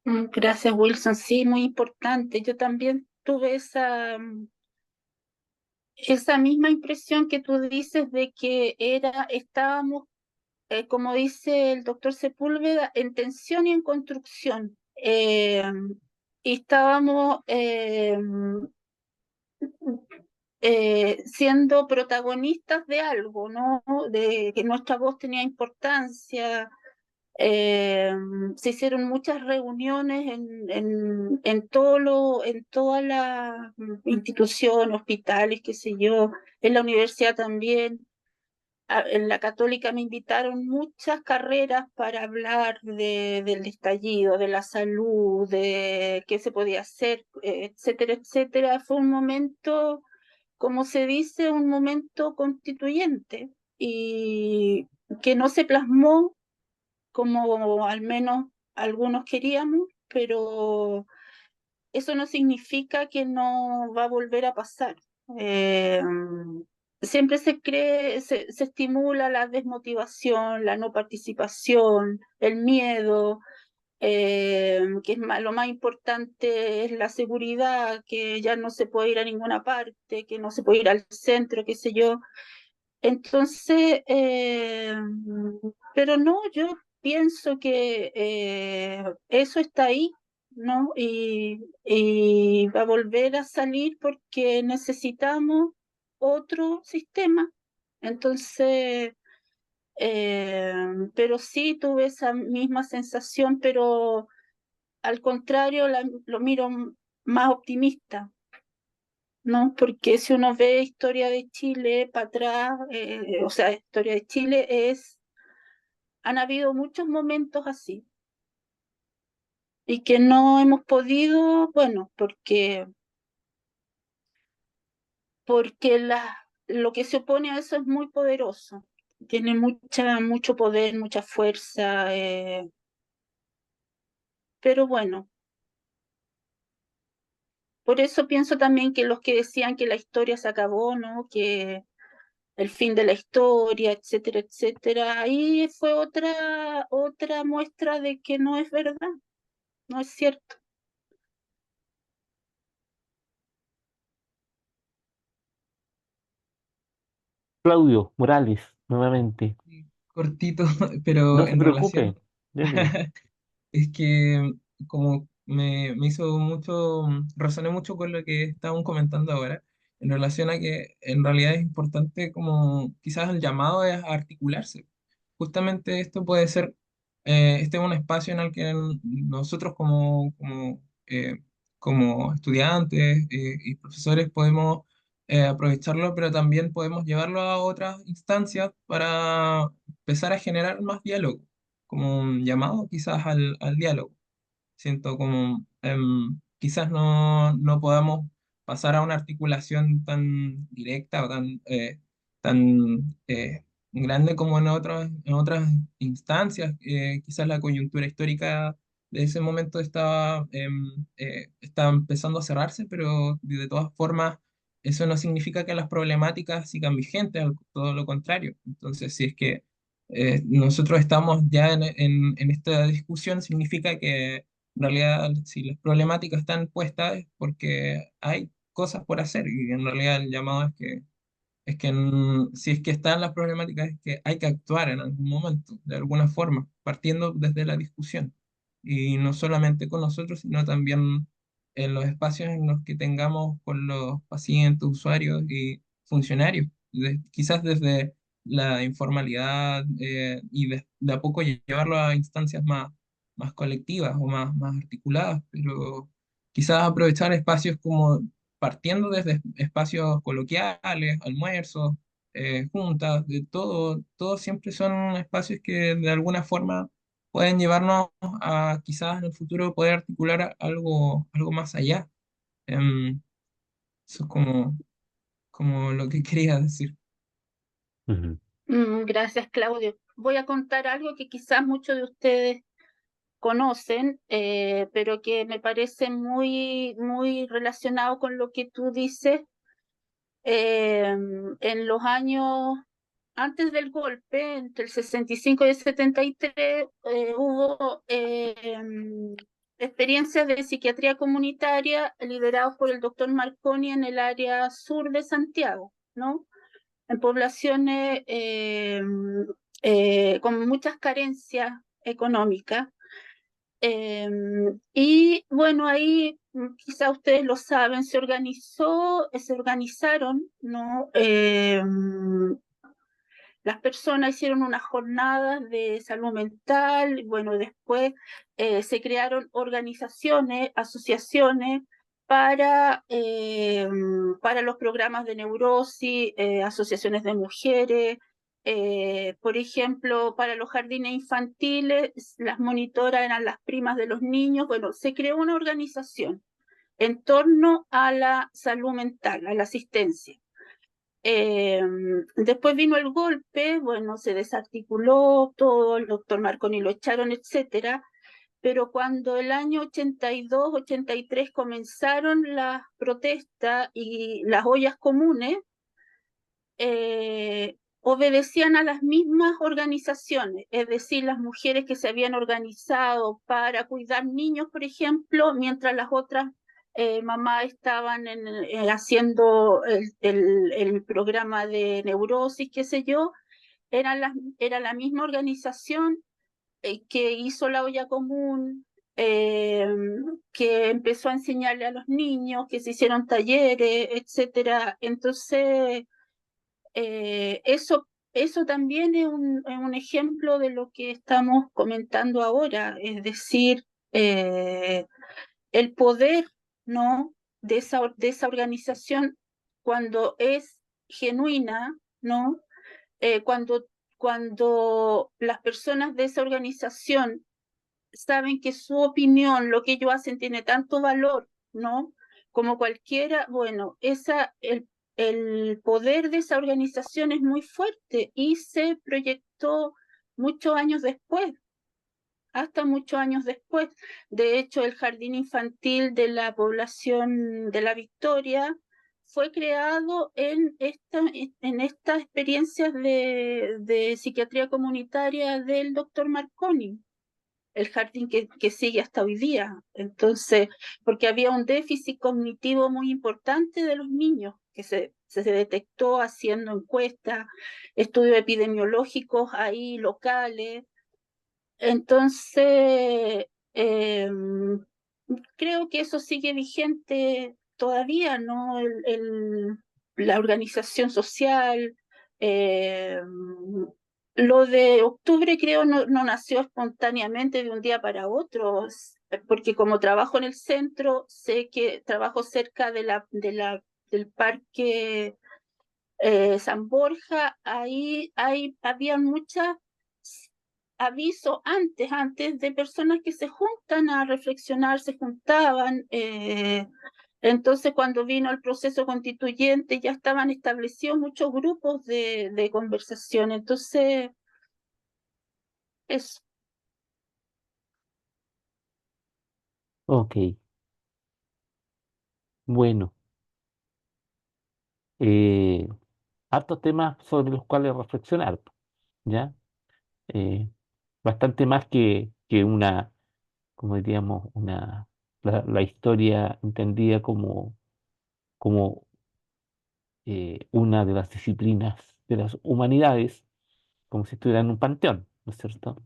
Gracias, Wilson. Sí, muy importante. Yo también tuve esa misma impresión que tú dices de que estábamos, como dice el doctor Sepúlveda, en tensión y en construcción. Y estábamos siendo protagonistas de algo, ¿no? De que nuestra voz tenía importancia. Eh, Se hicieron muchas reuniones en todas las instituciones, hospitales, qué sé yo, en la universidad también. En la Católica me invitaron muchas carreras para hablar del estallido, de la salud, de qué se podía hacer, etcétera, etcétera. Fue un momento, como se dice, un momento constituyente y que no se plasmó como al menos algunos queríamos, pero eso no significa que no va a volver a pasar. Eh, Siempre se estimula la desmotivación, la no participación, el miedo, que lo más importante es la seguridad, que ya no se puede ir a ninguna parte, que no se puede ir al centro, qué sé yo. Entonces, pero no, yo pienso que eso está ahí, ¿no? Y va a volver a salir porque necesitamos otro sistema. Entonces, eh, pero sí tuve esa misma sensación, pero al contrario, lo miro más optimista. ¿No? Porque si uno ve historia de Chile para atrás, o sea, historia de Chile han habido muchos momentos así y que no hemos podido, bueno, porque lo que se opone a eso es muy poderoso, tiene mucho poder, mucha fuerza, pero bueno, por eso pienso también que los que decían que la historia se acabó, ¿no? Que el fin de la historia, etcétera, etcétera. Ahí fue otra muestra de que no es verdad, no es cierto. Claudio Morales, nuevamente. Cortito, pero No se en relación. preocupe, dele. Es que como me hizo mucho, resoné mucho con lo que estaban comentando ahora, en relación a que en realidad es importante como quizás el llamado es a articularse. Justamente esto puede ser, este es un espacio en el que nosotros como estudiantes y profesores podemos aprovecharlo, pero también podemos llevarlo a otras instancias para empezar a generar más diálogo como un llamado quizás al diálogo. Siento como quizás no podamos pasar a una articulación tan directa o tan grande como en otras instancias. Quizás la coyuntura histórica de ese momento está empezando a cerrarse, pero de todas formas eso no significa que las problemáticas sigan vigentes, todo lo contrario. Entonces, si es que nosotros estamos ya en esta discusión, significa que en realidad si las problemáticas están puestas es porque hay cosas por hacer y en realidad el llamado es que si es que están las problemáticas es que hay que actuar en algún momento, de alguna forma, partiendo desde la discusión. Y no solamente con nosotros, sino también en los espacios en los que tengamos con los pacientes, usuarios y funcionarios. Quizás desde la informalidad y de a poco llevarlo a instancias más colectivas o más articuladas, pero quizás aprovechar espacios como partiendo desde espacios coloquiales, almuerzos, juntas, de todo, todos siempre son espacios que de alguna forma pueden llevarnos a quizás en el futuro poder articular algo más allá. Em, Eso es como lo que quería decir. Ujú. Gracias, Claudio. Voy a contar algo que quizás muchos de ustedes conocen, pero que me parece muy relacionado con lo que tú dices. En los años antes del golpe, entre el 65 y el 73, hubo experiencias de psiquiatría comunitaria liderados por el doctor Marconi en el área sur de Santiago, ¿no? En poblaciones con muchas carencias económicas. Y bueno, ahí quizá ustedes lo saben, se organizaron, ¿no? Las personas hicieron unas jornadas de salud mental, bueno, después se crearon organizaciones, asociaciones para los programas de neurosis, asociaciones de mujeres, por ejemplo, para los jardines infantiles, las monitoras eran las primas de los niños, bueno, se creó una organización en torno a la salud mental, a la asistencia. Después vino el golpe, bueno, se desarticuló todo, el doctor Marconi lo echaron, etcétera, pero cuando el año 82, 83 comenzaron las protestas y las ollas comunes, obedecían a las mismas organizaciones, es decir, las mujeres que se habían organizado para cuidar niños, por ejemplo, mientras las otras mamás estaban haciendo el programa de neurosis, qué sé yo, era la misma organización que hizo la olla común, eh, que empezó a enseñarle a los niños, que se hicieron talleres, etcétera. Entonces, eso también es un ejemplo de lo que estamos comentando ahora, es decir, el poder, ¿no? De esa organización cuando es genuina, ¿no? Cuando las personas de esa organización saben que su opinión, lo que ellos hacen, tiene tanto valor, ¿no? Como cualquiera, bueno, el poder de esa organización es muy fuerte y se proyectó muchos años después, hasta muchos años después. De hecho, el jardín infantil de la población de La Victoria fue creado en estas experiencias de psiquiatría comunitaria del doctor Marconi, el jardín que sigue hasta hoy día. Entonces, porque había un déficit cognitivo muy importante de los niños que se detectó haciendo encuestas, estudios epidemiológicos ahí locales. Entonces, creo que eso sigue vigente todavía, ¿no? La organización social. eh, lo de octubre creo no nació espontáneamente de un día para otro, porque como trabajo en el centro, sé que trabajo cerca del parque San Borja, ahí había muchas avisos antes de personas que se juntan a reflexionar, se juntaban. Entonces, cuando vino el proceso constituyente, ya estaban establecidos muchos grupos de conversación. Entonces, eso. Ok, bueno, eh, hartos temas sobre los cuales reflexionar, ¿ya? Eh, Bastante más que una, como diríamos, la historia entendida como una de las disciplinas de las humanidades, como si estuviera en un panteón, ¿no es cierto?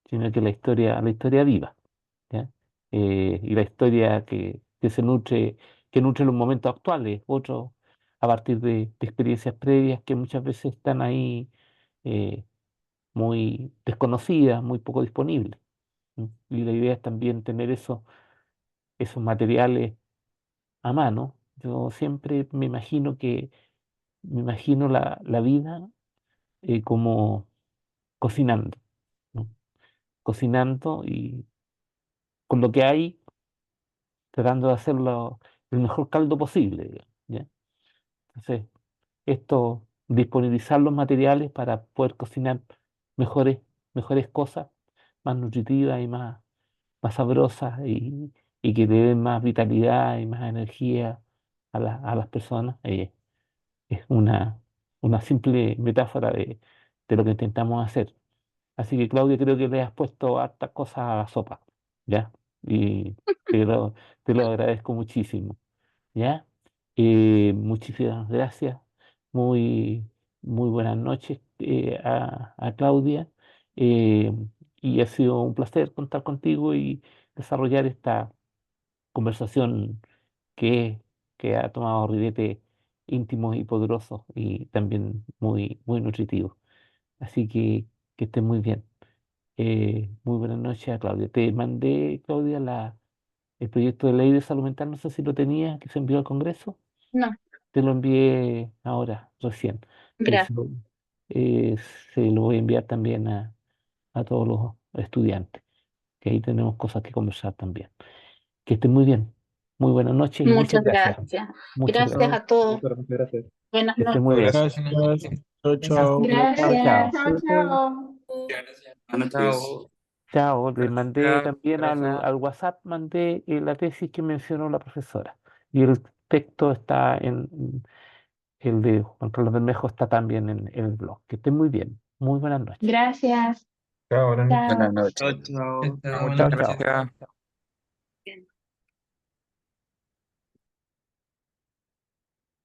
Sino que la historia viva, ¿ya? Y la historia que se nutre, que nutre los momentos actuales, otros a partir de experiencias previas que muchas veces están ahí eh, muy desconocidas, muy poco disponibles. ¿No? Y la idea es también tener esos materiales a mano. Yo siempre me imagino que me imagino la vida como cocinando, ¿no? Cocinando y con lo que hay, tratando de hacerlo el mejor caldo posible, digamos, ¿ya? Entonces, esto, disponibilizar los materiales para poder cocinar mejores, mejores cosas, más nutritivas y más sabrosas y que le den más vitalidad y más energía a las personas, es una simple metáfora de lo que intentamos hacer. Así que, Claudia, creo que le has puesto hartas cosas a la sopa, ¿ya? Y te lo, te lo agradezco muchísimo, ¿ya? Muchísimas gracias. Muy, muy buenas noches a Claudia. eh, y ha sido un placer contar contigo y desarrollar esta conversación que, que ha tomado ribetes íntimos y poderosos y también muy, muy nutritivos. Así que estés muy bien. Muy buenas noches a Claudia. Te mandé, Claudia, el proyecto de ley de salud mental, no sé si lo tenías, que se envió al Congreso. No, Te lo envié ahora, recién. Y gracias. eh, se lo voy a enviar también a todos los estudiantes, que ahí tenemos cosas que conversar también. Que estén muy bien. Muy buenas noches y muchas Muchas gracias. gracias. Muchas Gracias gracias. a todos. Doctora, muchas gracias. Buenas Que estén noches. muy bien. Gracias. Gracias. Chao, chao. Chao, chao. Gracias. Chao, chao. Buenas noches. Chao. Le mandé Gracias. también al WhatsApp, mandé la tesis que mencionó la profesora. Y el texto está el de Juan Carlos Bermejo está también en el blog. Que estén muy bien. Muy buenas noches. Gracias. Chao, buenas noches. Chao. Buenas noches. Chao, chao. Chao, Chao, buenas chao. noches. Gracias.